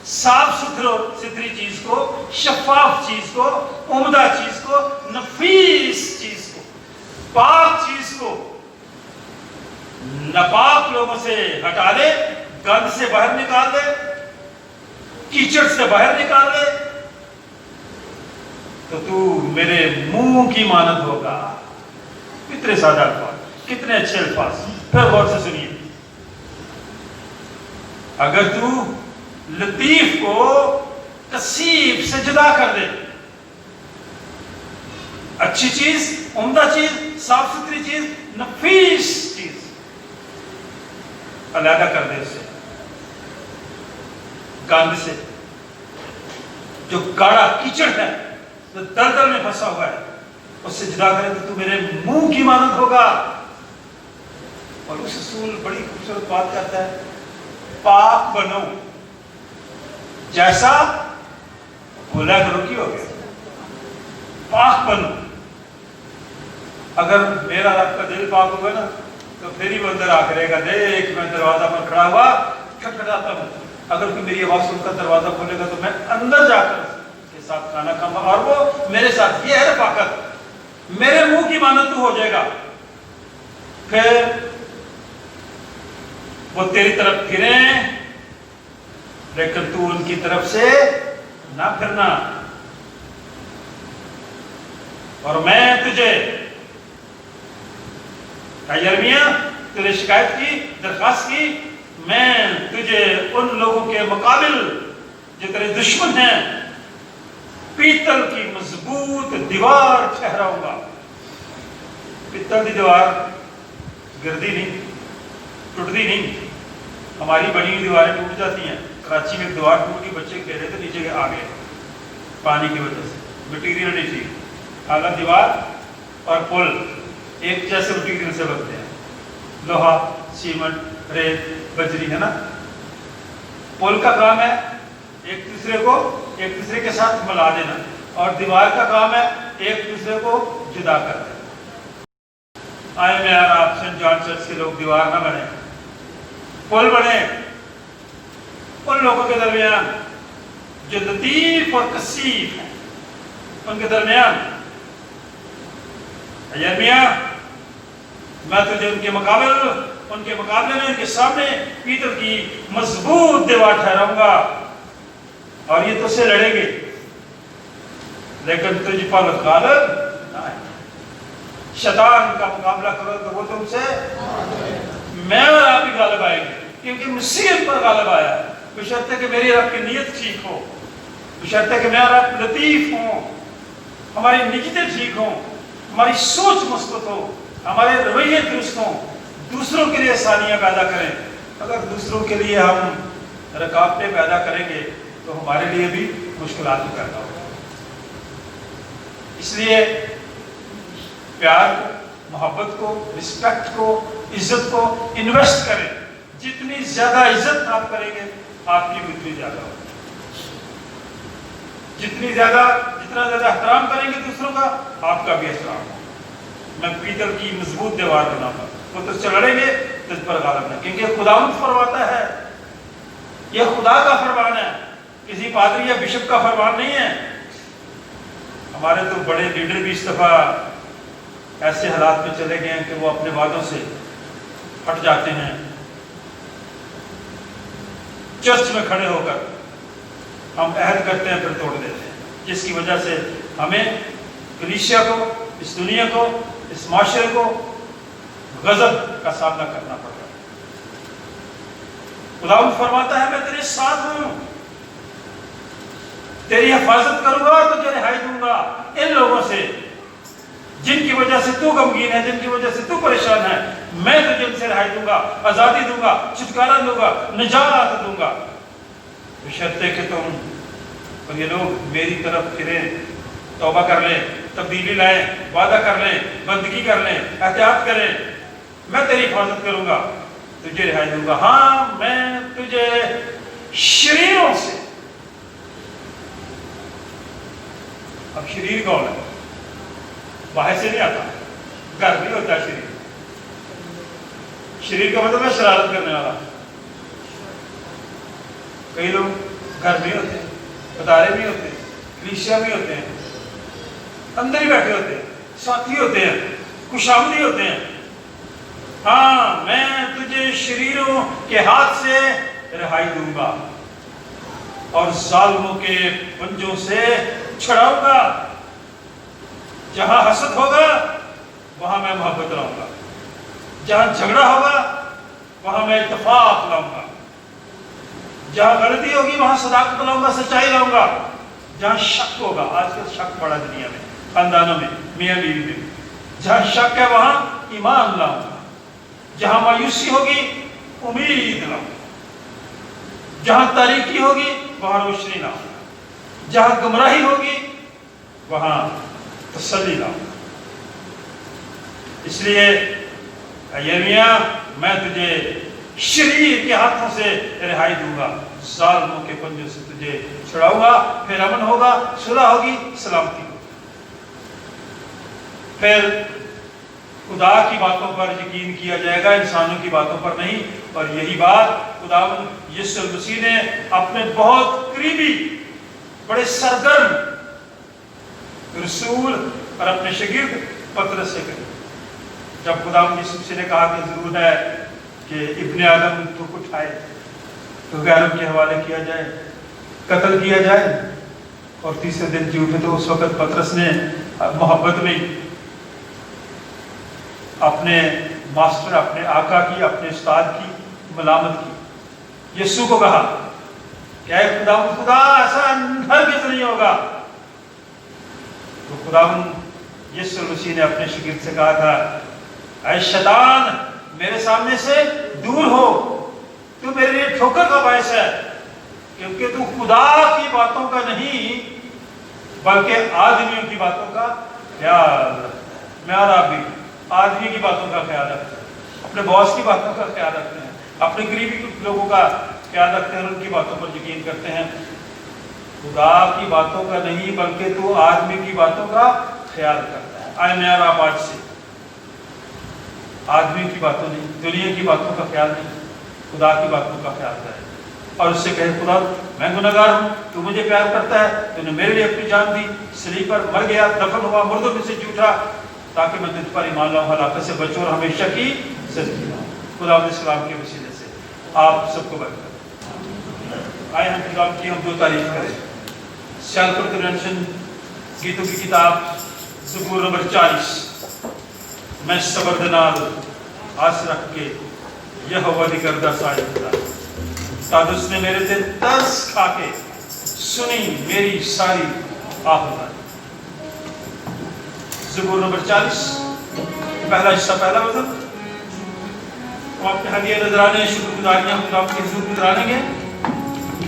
साफ सुथरी चीज को, शफाफ चीज को, उम्दा चीज को, नफीस चीज को, पाक चीज को नापाक लोगों से हटा दे, गंद से बाहर निकाल दे, कीचड़ से बाहर निकाल दे, तो तू मेरे मुंह की मानद होगा। कितने सादा अल्फाज, कितने अच्छे अल्फाज, फिर गौर से सुनिए। अगर तू लतीफ को कसीफ से जुदा कर दे, अच्छी चीज, उम्दा चीज, साफ सुथरी चीज, नफीस चीज अलग कर दे उससे, गंद से, जो गाढ़ा कीचड़ है, जो दलदल में फंसा हुआ है, उससे जुदा करे तो तू मेरे मुंह की मानद होगा। और उस रसूल बड़ी खूबसूरत बात करता है, पाक बनो जैसा बोला करो की हो गया, पाक बनो। अगर मेरा रब का दिल पाक होगा ना, तो फिर ही वो अंदर आ करेगा, देख मैं दरवाजा पर खड़ा हुआ खटखटाता हूँ, अगर कोई मेरी आवाज सुनकर दरवाजा खोलेगा तो मैं अंदर जाकर उसके साथ खाना खाऊंगा, और वो मेरे साथ, ये है रफाकत, मेरे मुंह की मानद तू हो जाएगा। फिर वो तेरी तरफ फिरे, लेकिन तू उनकी तरफ से ना फिरना। और मैं तुझे, यिर्मयाह तूने शिकायत की, दरखास्त की, मैं तुझे उन लोगों के मुकाबिल जो तेरे दुश्मन हैं, पीतल की मजबूत दीवार ठहराऊंगा। पीतल की दीवार गिरदी नहीं, टूटती नहीं, हमारी बनी हुई दीवारें टूट जाती हैं। कराची में एक दीवार टूटी, बच्चे खेल रहे थे, नीचे आ गए पानी की वजह से, मटीरियल नहीं थी। हालांकि दीवार और पुल एक जैसे मटीरियल से बनते हैं, लोहा, सीमेंट, रेत, बजरी, है ना। पुल का काम है एक दूसरे के साथ मिला देना, और दीवार का काम है एक दूसरे को जुदा कर देना। आए मैं आप सेंट जॉन चर्च के लोग दीवार ना बने, पुल बने उन लोगों के दरमियान जो लतीफ और कसीफ है, उनके दरमियान। यिर्मयाह मैं तुझे उनके मुकाबिल उनके मुकाबले में, उनके सामने पीतल की मजबूत दीवार ठहराऊंगा और ये तुझसे लड़ेंगे, लेकिन तुझ पर गालिब ना आए। शैतान का मुकाबला करो तो वो तुमसे, मैं और आप ही गालिब आएंगे, क्योंकि मुसीबत पर गालिब आया। बशर्ते कि मेरी और आपकी नीयत ठीक हो, बशर्ते कि मैं और आप लतीफ हों, हमारी नीयतें ठीक हों, हमारी सोच मस्बूत हो, हमारे रवैये दुरुस्त हों, दूसरों के लिए आसानियाँ पैदा करें। अगर दूसरों के लिए हम रुकावटें पैदा करेंगे तो हमारे लिए भी मुश्किलात पैदा होगी। इसलिए प्यार को, मोहब्बत को, रिस्पेक्ट को, इज्जत को इन्वेस्ट करें। जितनी ज्यादा इज्जत आप करेंगे आपकी भी उतनी ज्यादा होगी। जितना ज्यादा एहतराम करेंगे दूसरों का, आपका भी एहतराम होगा। मैं पीतल की मजबूत दीवार बनाऊंगा, वो तुझसे लड़ेंगे, तुझ पर गालिब नहीं, क्योंकि खुदावंद फरमाता है, यह खुदा का फरमान है, किसी पादरी या बिशप का फरमान नहीं है। हमारे तो बड़े लीडर भी इस दफा ऐसे हालात में चले गए हैं कि वो अपने वादों से हट जाते हैं। चर्च में खड़े होकर हम अहद करते हैं फिर तोड़ देते हैं, जिसकी वजह से हमें कलीसिया को, इस दुनिया को, इस माशरे को गजब का सामना करना पड़ रहा है। खुदावंद फरमाता है, मैं तेरे साथ हूं, तेरी हिफाजत करूंगा, तुझे रिहाई दूंगा इन लोगों से जिनकी वजह से तू गमगीन है, जिनकी वजह से तू परेशान है। मैं तुझे उनसे रिहाई दूंगा, आजादी दूंगा, छुटकारा दूंगा, निजात दूंगा, बशर्ते कि तुम और ये लोग मेरी तरफ फिरें, तौबा कर लें, तब्दीली लाएं, वादा कर लें, बंदगी कर लें, एहतियात करें। मैं तेरी हिफाजत करूंगा, तुझे रिहाई दूंगा। हाँ, मैं तुझे शरीरों से, अब शरीर कौन है? बाहर से नहीं आता, घर भी होता है शरीर। शरीर का मतलब है शरारत करने वाला। कई लोग घर में होते हैं, बदारे भी होते हैं, कलीसिया भी होते हैं, अंदर ही बैठे होते हैं, साथी होते हैं, खुशामदी होते हैं। हाँ, मैं तुझे शरीरों के हाथ से रिहाई दूंगा और जालिमों के पंजों से छुड़ाऊंगा। जहां हसद होगा वहां मैं मोहब्बत लाऊंगा, जहां झगड़ा होगा वहां मैं इत्तेफाक लाऊंगा, जहां गलती होगी वहां सदाकत लाऊंगा, सच्चाई लाऊंगा। जहां शक होगा, आजकल शक बड़ा दुनिया में, खानदानों में, मियां बीवी में, जहां शक है वहां ईमान लाऊंगा। जहां मायूसी होगी उम्मीद लाऊंगा, जहां तारीकी होगी वहां रोशनी लाऊंगा, जहां गुमराही होगी वहां तसल्ली लाऊंगा। इसलिए यिर्मयाह, मैं तुझे शरीर के हाथों से रिहाई दूंगा, जालिमों के पंजों से तुझे छुड़ाऊंगा, फिर अमन होगा, सुलह होगी, सलामती होगी। फिर खुदा की बातों पर यकीन किया जाएगा, इंसानों की बातों पर नहीं। और यही बात खुदावंद यीशु मसीह ने अपने बहुत करीबी, बड़े सरगर्म रसूल और अपने शागिर्द पतरस से कही। जब खुदावंद यीशु मसीह ने कहा कि जरूर है कि इब्ने आदम तो उठाए, तो गैरों के हवाले किया जाए, कत्ल किया जाए और तीसरे दिन जी उठे, तो उस वक्त पतरस ने मोहब्बत में अपने मास्टर, अपने आका की, अपने उस्ताद की मलामत की। यीशु को कहा क्या खुदा ऐसा हरगिज़ नहीं होगा। तो खुदावंद यीशु मसीह ने अपने शागिर्द से कहा था, ऐ शैतान, मेरे सामने से दूर हो, तू मेरे लिए ठोकर का बायस है, क्योंकि तू खुदा की बातों का नहीं बल्कि आदमियों की बातों का ख्याल रखता है। मैं और आप भी आदमी की बातों का ख्याल रखते हैं, अपने बॉस की बातों का ख्याल रखते हैं, अपने करीबी लोगों का ख्याल रखते हैं, उनकी बातों पर यकीन करते हैं। खुदा की बातों का नहीं बल्कि तू आदमी की बातों का ख्याल करता है। आए मैं और आप आज से आदमी की बातों नहीं, दुनिया की बातों का ख्याल नहीं, खुदा की बातों का ख्याल करें और उससे कहे, खुदा मैं गुनहगार हूँ, तू मुझे प्यार करता है, तूने मेरे लिए अपनी जान दी, सलीब पर मर गया, दफन हुआ, मुर्दों में से जी उठा, ताकि मैं तुझ पर ईमान लाऊं, हलाकत से बचूं और हमेशा की जिंदगी लाऊं। खुदा इस कलाम के वसीले से आप सबको बरकत। आए हम कलाम की हम दो तारीफ करें। सियालकोट कन्वेंशन गीतों की किताब ज़बूर नंबर 40। मैं सबर दे नाल आस रख के यहोवा दी करदा साइदा, तद उसने मेरे ते तरस खा के सुनी मेरी सारी आहुति। ज़बूर नंबर 40 पहला हिस्सा, पहला वज़न। हम आपके हदिया नजराने शुक्रगुजारियां हम आपके हुजूर गुजारेंगे।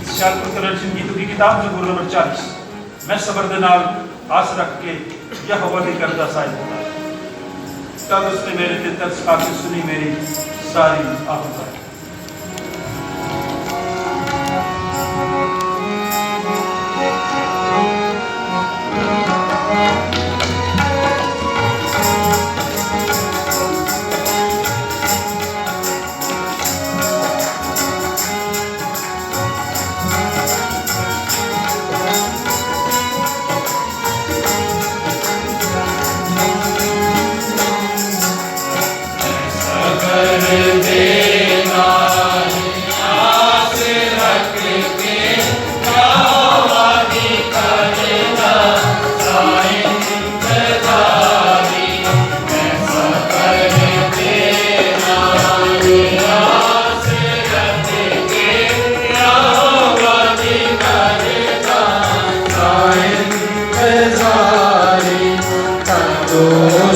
सियालकोट कन्वेंशन गीतों की किताब ज़बूर नंबर 40। मैं सबर दे नाल आस रख के यहोवा दी करदा साइदा, तब उसने मेरे ते तरस खा के सुनी मेरी सारी आहुति। Oh,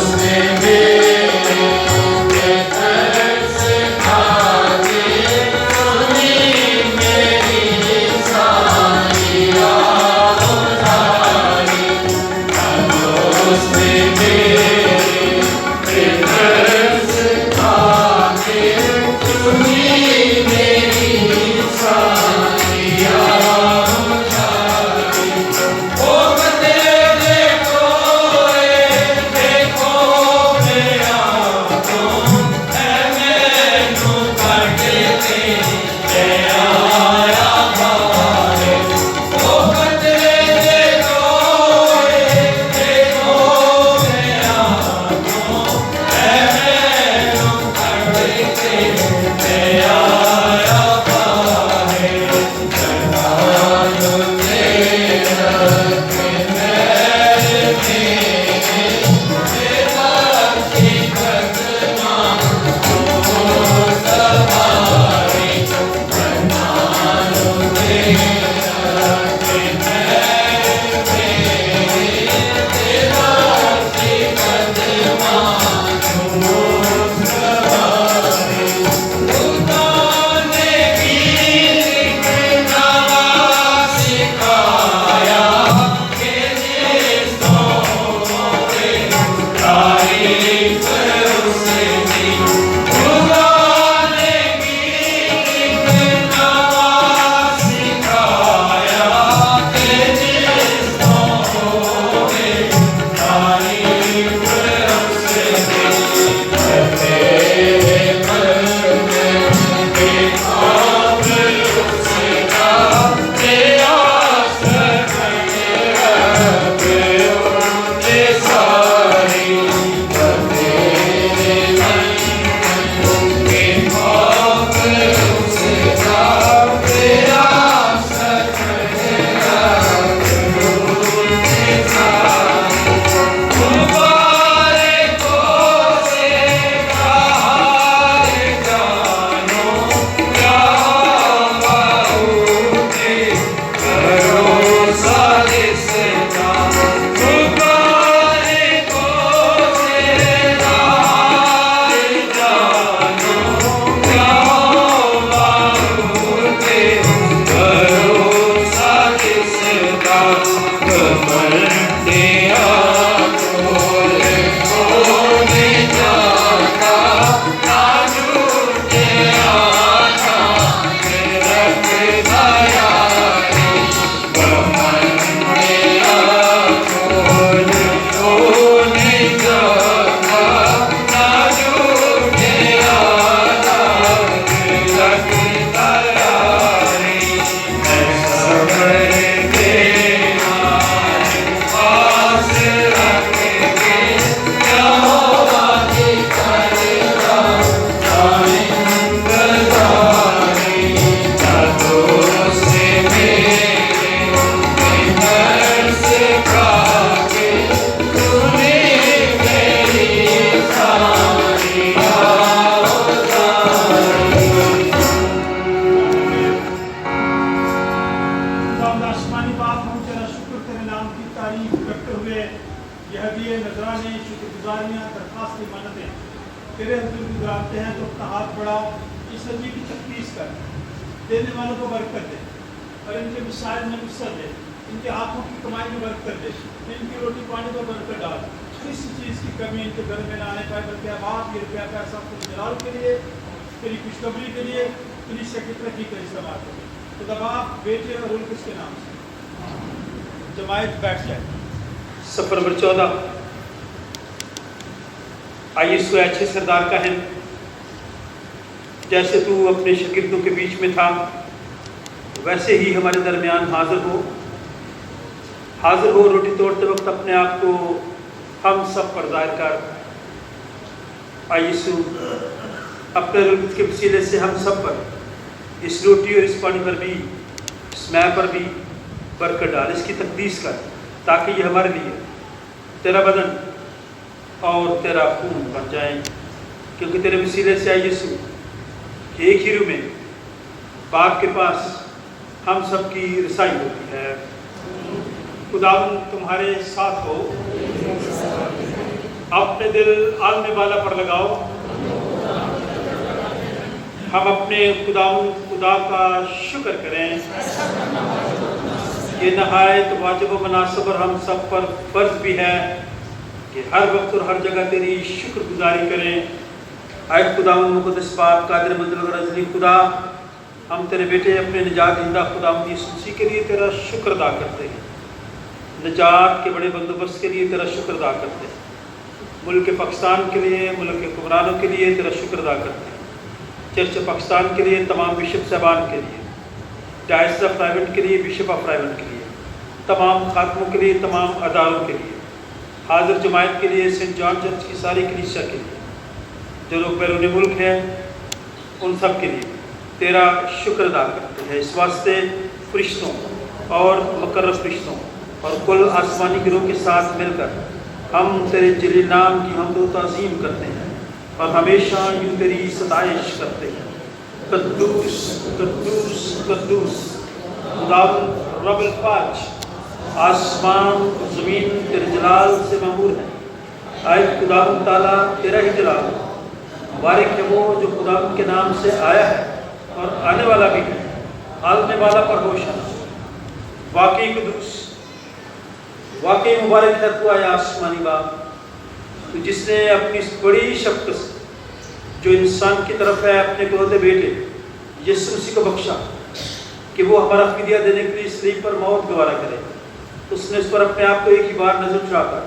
लिए नजराने, शुक्रगुजारियाँ, दरखास्तें, मन्नतें तेरे हजूर गुजारते हैं तो अपना हाथ बढ़ाओ, इस नबी की तकदीस कर, देने वालों को बरकत दे और इनके मिसाइल में वसअत दे, इनके हाथों की कमाई में बरकत दे, इनकी रोटी पानी को बरकत डाल, किसी चीज़ की कमी इनके घर में ना आने पाए, बल्कि अब आप ये रुपया पैसा अपने जलाल के लिए, तेरी खुशखबरी के लिए, तेरी शक्ल तरक्की का इस्तेमाल करें। तो तब आप बेटे और उल्क के नाम से जमायत बैठ जाए। सफ़र नंबर 14। आइए सो अच्छे सरदार का है, जैसे तू अपने शागिर्दों के बीच में था वैसे ही हमारे दरमियान हाजिर हो रोटी तोड़ते वक्त अपने आप को हम सब पर ज़ाहिर कर। आइए सो अपने रुल्क के वसीले से हम सब पर इस रोटी और इस पानी पर भी, इस मैं पर भी बरकत डाल, इसकी तकदीस कर, ताकि ये हमारे लिए तेरा बदन और तेरा खून बन जाए, क्योंकि तेरे वसीले से आई यीशु एक ही रूह में बाप के पास हम सब की रसाई होती है। खुदावंद तुम्हारे साथ हो, अपने दिल आलमे वाला पर लगाओ। हम अपने खुदा का शुक्र करें। ये नहायत वाजिब व मुनासिब और हम सब पर फर्ज भी है कि हर वक्त और हर जगह तेरी शुक्रगुजारी करें। आए खुदावंद मुक़द्दस पाक कादिर मंज़िल और अज़ली खुदा, हम तेरे बेटे अपने निजात दहिंदा खुदावंद यीशु मसीह के लिए तेरा शुक्र अदा करते हैं, निजात के बड़े बंदोबस्त के लिए तेरा शुक्र अदा करते हैं, मुल्क पाकिस्तान के लिए, मुल्क के हुक्मरानों के लिए तेरा शुक्र अदा करते हैं, चर्च पाकिस्तान के लिए, तमाम बिशप साहबान के लिए, डायस ऑफ प्राइवेट के लिए, बिशप ऑफ प्राइवेट के लिए, तमाम खातमों के लिए, तमाम अदारों के लिए, हाजिर जमायत के लिए, सेंट जॉन चर्च की सारी कलीसिया के लिए, जो लोग बैरून मुल्क हैं उन सब के लिए तेरा शुक्र अदा करते हैं। इस वास्ते फरिश्तों और मुकर्रब फरिश्तों और कुल आसमानी गिरोह के साथ मिलकर हम तेरे जलील नाम की हमद व ताज़ीम करते हैं और हमेशा यूँ तेरी सताइश करते हैं। कद्दूस कद्दूस कद्दूस खुदावंद रब्बुल फाज, आसमान ज़मीन तेरे जलाल से ममूर है। आए खुदावंद ताला तेरा ही जलाल, मुबारक है वो जो खुदावंद के नाम से आया है और आने वाला भी है, आलने वाला पर होशा। वाकई कुदूस, वाकई मुबारक है तू आया आसमानी बाप, तो जिसने अपनी इस बड़ी शफ़क़त से जो इंसान की तरफ है अपने इकलौते बेटे यीशु मसीह को बख्शा कि वो हमारा फिदिया देने के लिए सलीब पर मौत गवारा करे। उसने इस पर अपने आप को एक ही बार नजर उठाकर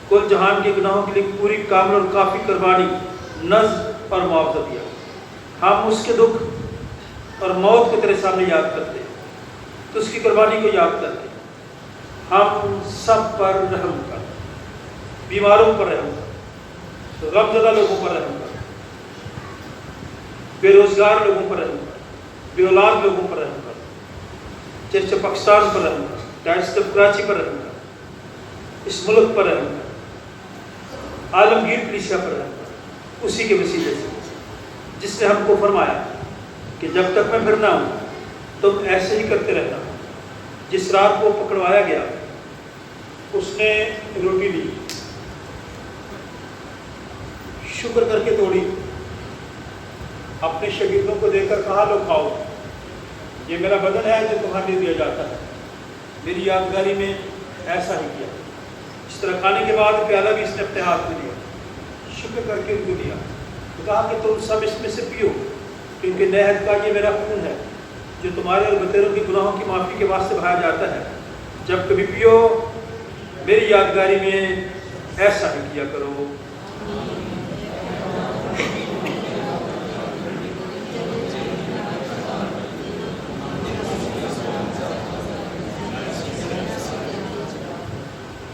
कुल जहान के गुनाहों के लिए पूरी कामिल और काफ़ी कुर्बानी, नज़्र और मुआवजा दिया। हम उसके दुख और मौत को तेरे सामने याद करते हैं, तो उसकी कुर्बानी को याद करते हैं। हम सब पर रहम कर, बीमारों पर रहम कर, गमज़दा लोगों पर रहम कर, बेरोजगार लोगों पर रहम कर, बेऔलाद लोगों पर रहम कर, चर्च पाकिस्तान पर रहम कर, डायस ऑफ कराची पर रहम कर, इस मुल्क पर रहम कर, आलमगीर कलीसिया पर रहम कर, उसी के वसीले से जिसने हमको फरमाया कि जब तक मैं फिर ना हूँ तुम ऐसे ही करते रहना। जिस रात को पकड़वाया गया उसने रोटी ली, शुक्र करके तोड़ी, अपने शागिर्दों को देकर कहा लो खाओ, ये मेरा बदन है जो तुम्हारे लिए दिया जाता है। मेरी यादगारी में ऐसा ही किया। इस तरह खाने के बाद प्याला भी इसने अपने हाथ में लिया, शुक्र करके उनको दिया, तो कहा कि तुम सब इसमें से पियो, क्योंकि नए अहद का ये मेरा खून है जो तुम्हारे और बतेरों के गुनाहों की माफ़ी के वास्ते बहाया जाता है। जब कभी पियो मेरी यादगारी में ऐसा ही किया करो।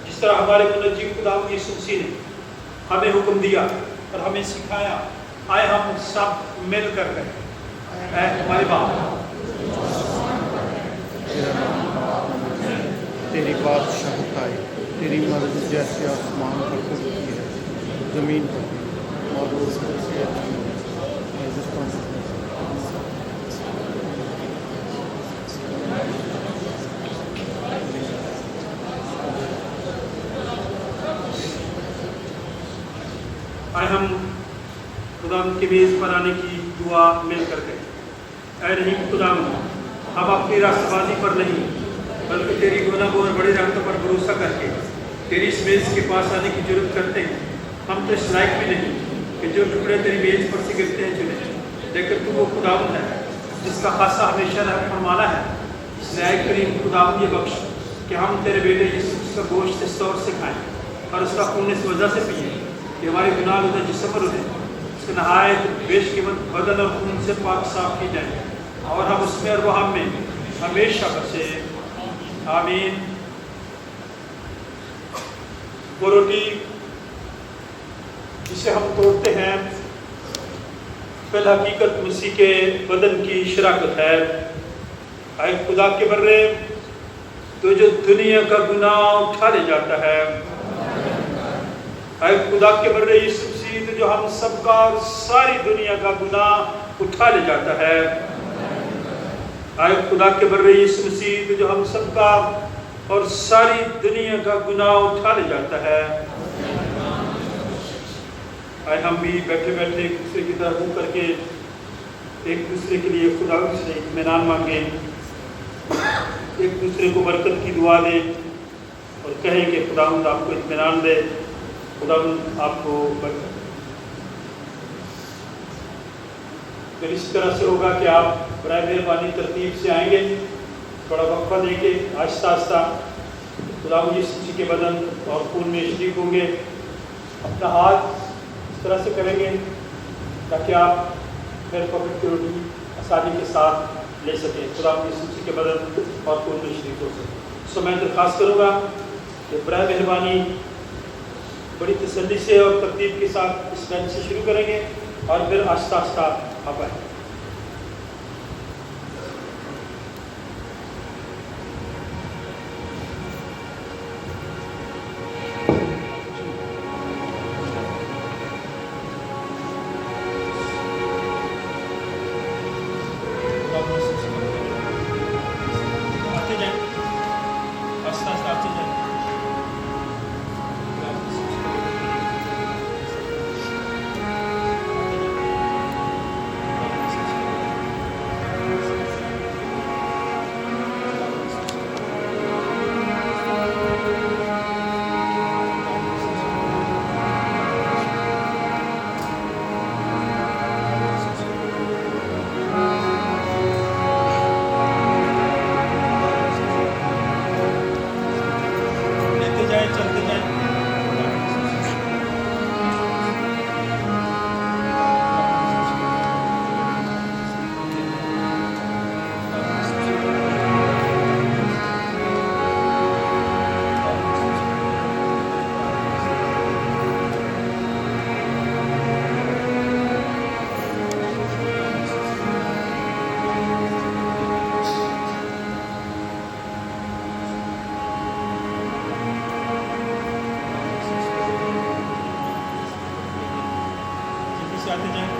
जिस तरह हमारे मुनज्जिम खुदावंद यीशु मसीह ने हमें हुक्म दिया और हमें सिखाया, आए हम सब मिल कर करें। हमारे बाप, तेरी बादशाहत आए, तेरी मर्ज़ी जैसे आसमान पर होती है ज़मीन पर भी, और रोज़ आए हम खुदावंद की मेज़ पर आने की दुआ मिल कर गए। ऐ रहीम खुदावंद, हम अपनी रास्तबाजी पर नहीं बल्कि तेरी गुनाह और बड़ी रहमतों पर भरोसा करके तेरी इस मेज़ के पास आने की जरूरत करते हैं। हम तो इस लायक भी नहीं कि जो टुकड़े तेरी मेज़ पर से गिरते हैं चुने, लेकिन तू वो खुदावंद है जिसका खासा हमेशा रहम फरमाना है। इसलिए ऐ करीम खुदावंद ये बख्श कि हम तेरे बेटे यीशु का गोश्त इस तौर से खाएं और उसका खून इस वजह से पिए कि हमारे गुनाह उधर जिस्म पर उठे, उसके नहायत बेशकीमत बदन और खून से पाक साफ की जाए और हम उसमें और वह हम में हमेशा बसे। आमीन। वो रोटी जिसे हम तोड़ते हैं फिल हकीकत मसीह के बदन की शराकत है। आए खुदा के बर्रे तो जो दुनिया का गुनाह उठा ले जाता है, आए खुदा के बर्रे यीशु मसीह तो जो हम सबका सारी दुनिया का गुनाह उठा ले जाता है। आए खुदा के बर्रे यीशु मसीह तो जो हम सबका और सारी दुनिया का गुनाह उठा ले जाता है। आए हम भी बैठे बैठे एक दूसरे की तरफ मुँह करके एक दूसरे के लिए खुदा से इत्मीनान मांगे, एक दूसरे को बरकत की दुआ दें और कहें कि खुदावंद आपको इत्मीनान दे, खुदावंद आपको बरकत। फिर इस तरह से होगा कि आप बराए मेहरबानी तरतीब से आएंगे, थोड़ा वक्फा देके आहिस्ता आहिस्ता खुदावंद यीशु मसीह के बदन और खून में शरीक होंगे। अपना हाथ इस तरह से करेंगे ताकि आप फिर पकड़ की रोटी आसानी के साथ ले सकें, खुदावंद यीशु मसीह के बदन और खून में शरीक हो सकें। सो मैं दरख्वास्त करूँगा कि बराए मेहरबानी बड़ी तसल्ली से और तरतीब के साथ इस बेंच से शुरू करेंगे और फिर आहिस्ता आहिस्ता आप आए। आते जाएं, आहिस्ता आहिस्ता आते जाएं। लेते जाएं, चलते जाएं। जल्दी से आते जाएं।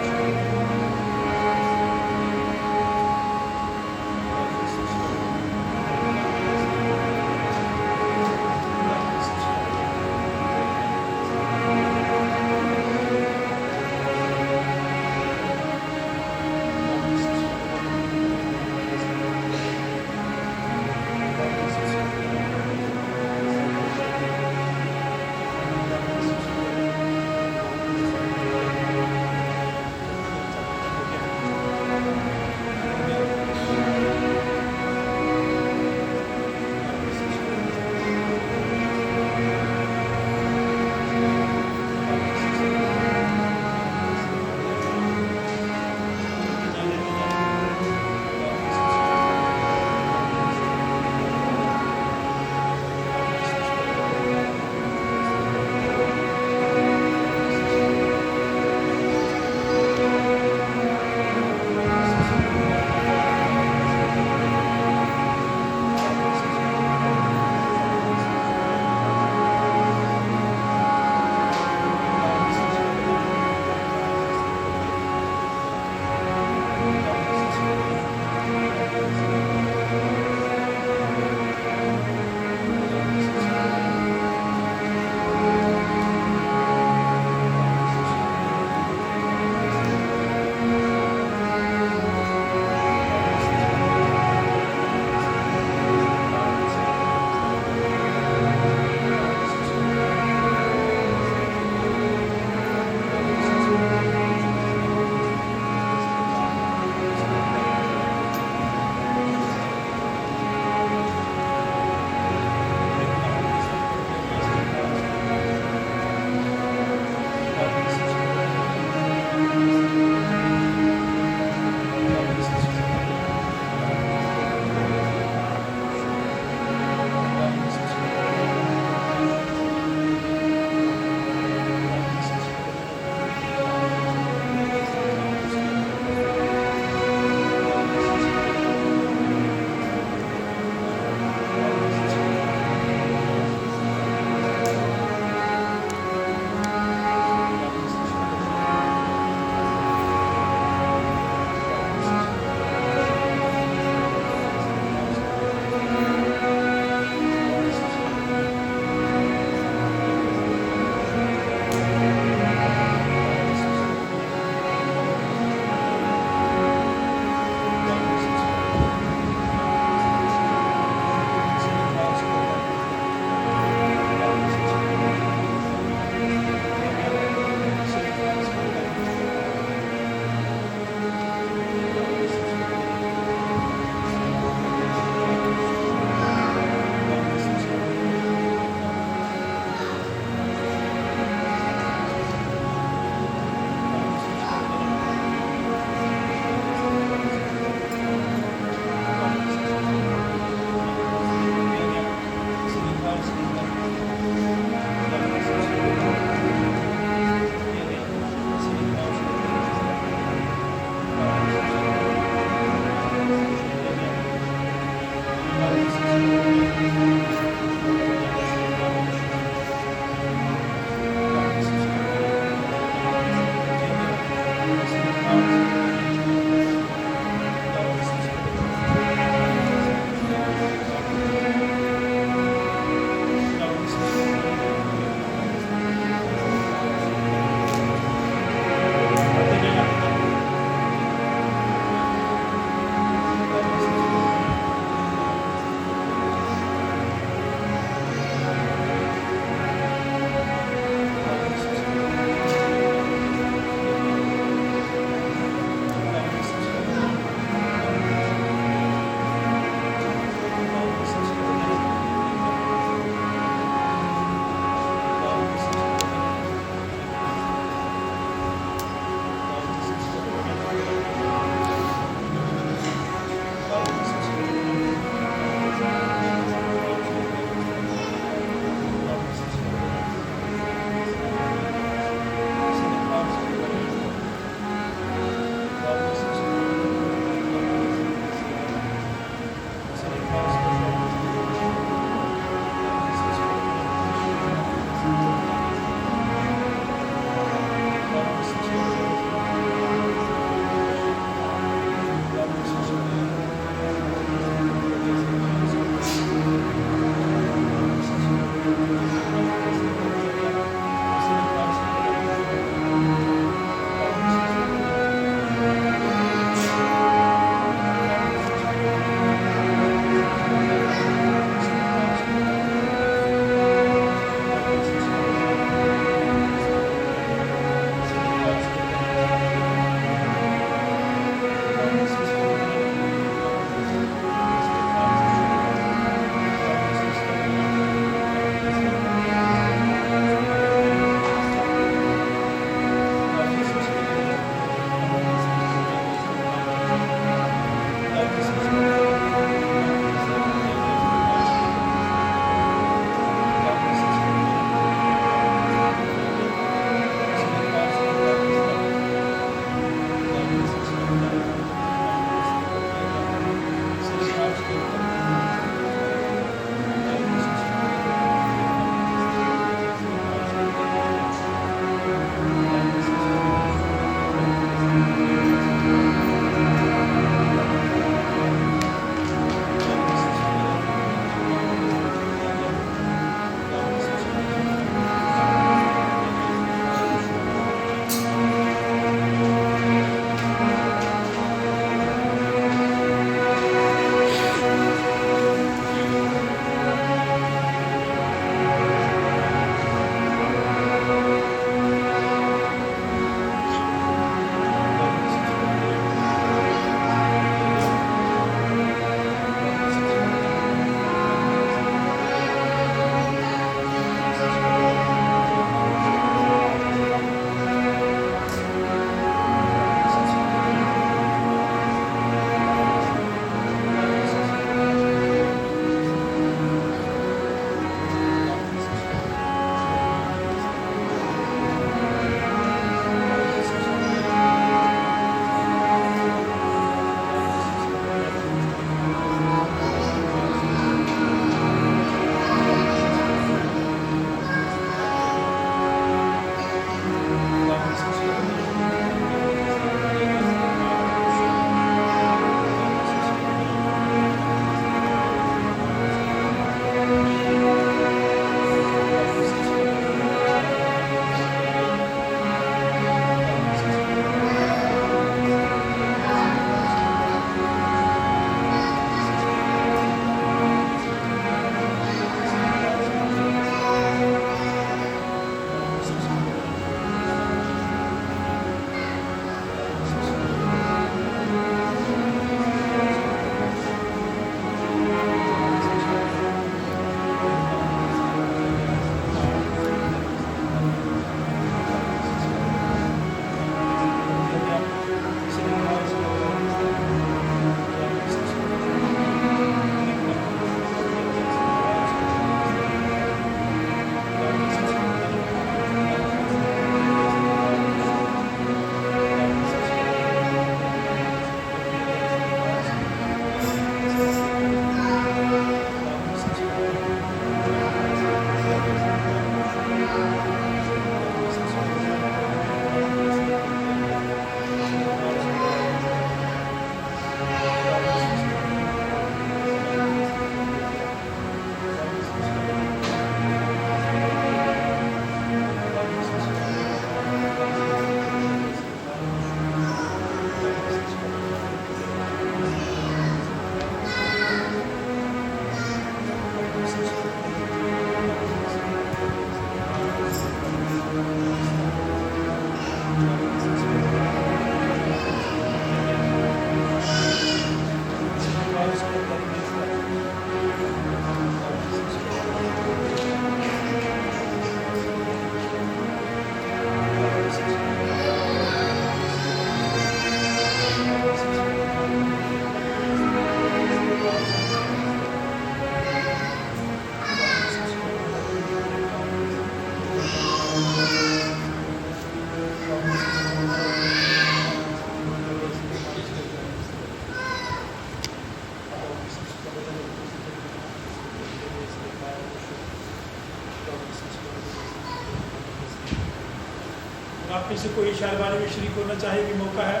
आप में से कोई शायरबानी में शरीक होना चाहे भी मौका है।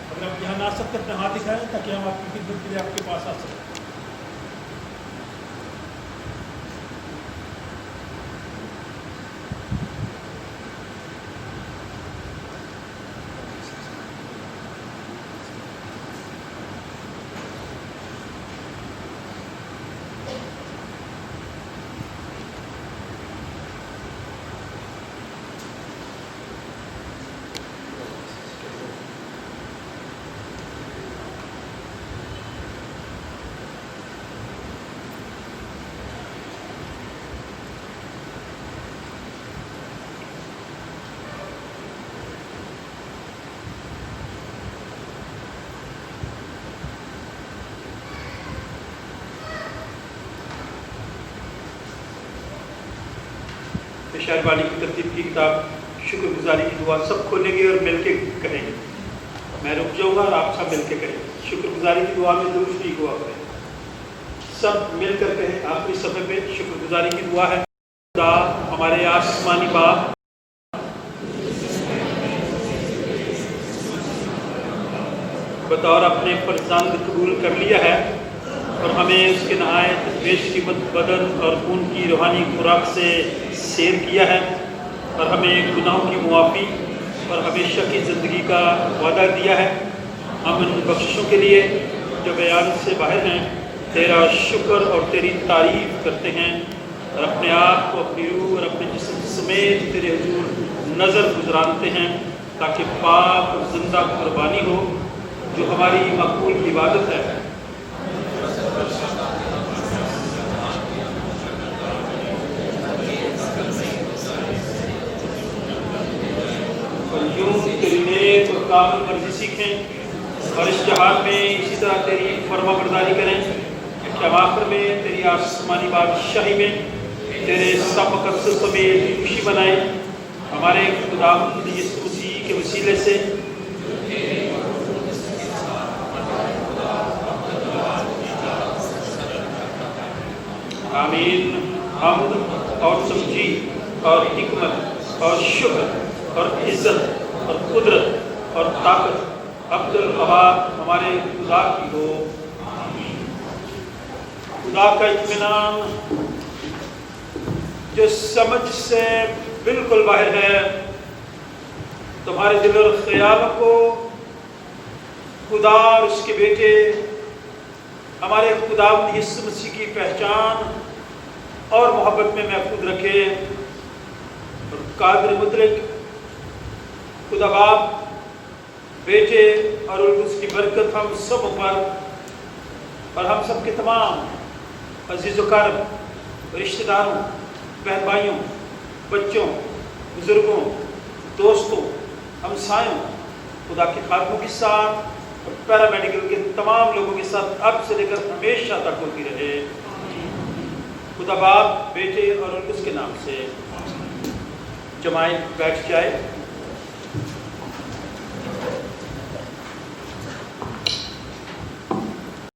अगर आप यहाँ ना आ सकते अपना हाथ दिखाएं ताकि हम आपकी खिदमत के लिए आपके पास आ सकें। शायरबानी की तरतीब की किताब शुक्रगुजारी की दुआ सब खोलेंगे और मिल के करेंगे। मैं रुक जाऊंगा और आप सब मिल के करेंगे। शुक्रगुजारी की दुआ में दुरूद शरीफ हुआ करें, सब मिलकर कहें। आखिरी सफ़े पे शुक्रगुजारी की दुआ है। खुदा हमारे आसमानी बाप, बतौर अपने फर्जंद कबूल कर लिया है और हमें उसके नहायत बेशकीमत बदन और खून की रूहानी खुराक से सैर किया है और हमें गुनाहों की मुआफ़ी और हमेशा की ज़िंदगी का वादा दिया है। हम इन बख्शिशों के लिए जो बयान से बाहर हैं तेरा शुक्र और तेरी तारीफ़ करते हैं और अपने आप को, अपनी रूह और अपने जिस्म समेत तेरे हुजूर नज़र गुजरानते हैं ताकि पाक और ज़िंदा कुर्बानी हो जो हमारी मकबूल इबादत है। यूं तेरी नेक और कामिल मर्जी सीखें और इस जहान में इसी तरह तेरी फरमा बरदारी करें कि हम आखिर में तेरी आसमानी बादशाही में तेरे सबकत समेत खुशी बनाएं। हमारे खुदावंद यीशु मसीह के वसीले से आमीन। हम्द और समझी और हिकमत और शुक्र और इज्जत और कुदरत और ताकत अब्दुल वहाब हमारे खुदा की हो। खुदा का इत्मीनान जो समझ से बिल्कुल बाहर है तुम्हारे दिल और ख्यालों को खुदा और उसके बेटे हमारे खुदावंद यीशु मसीह की पहचान और मोहब्बत में महफूज रखे और कादिर मुतलक खुदा बाप, बेटे और उसकी बरकत हम सब पर और हम सब के तमाम अजीज़ करम रिश्तेदारों, बहन भाइयों, बच्चों, बुज़ुर्गों, दोस्तों, हमसायों, खुदा के खादमों के साथ और पैरामेडिकल के तमाम लोगों के साथ अब से लेकर हमेशा तक होती रहे। खुदा बाप, बेटे और उसके नाम से। जमात बैठ जाए।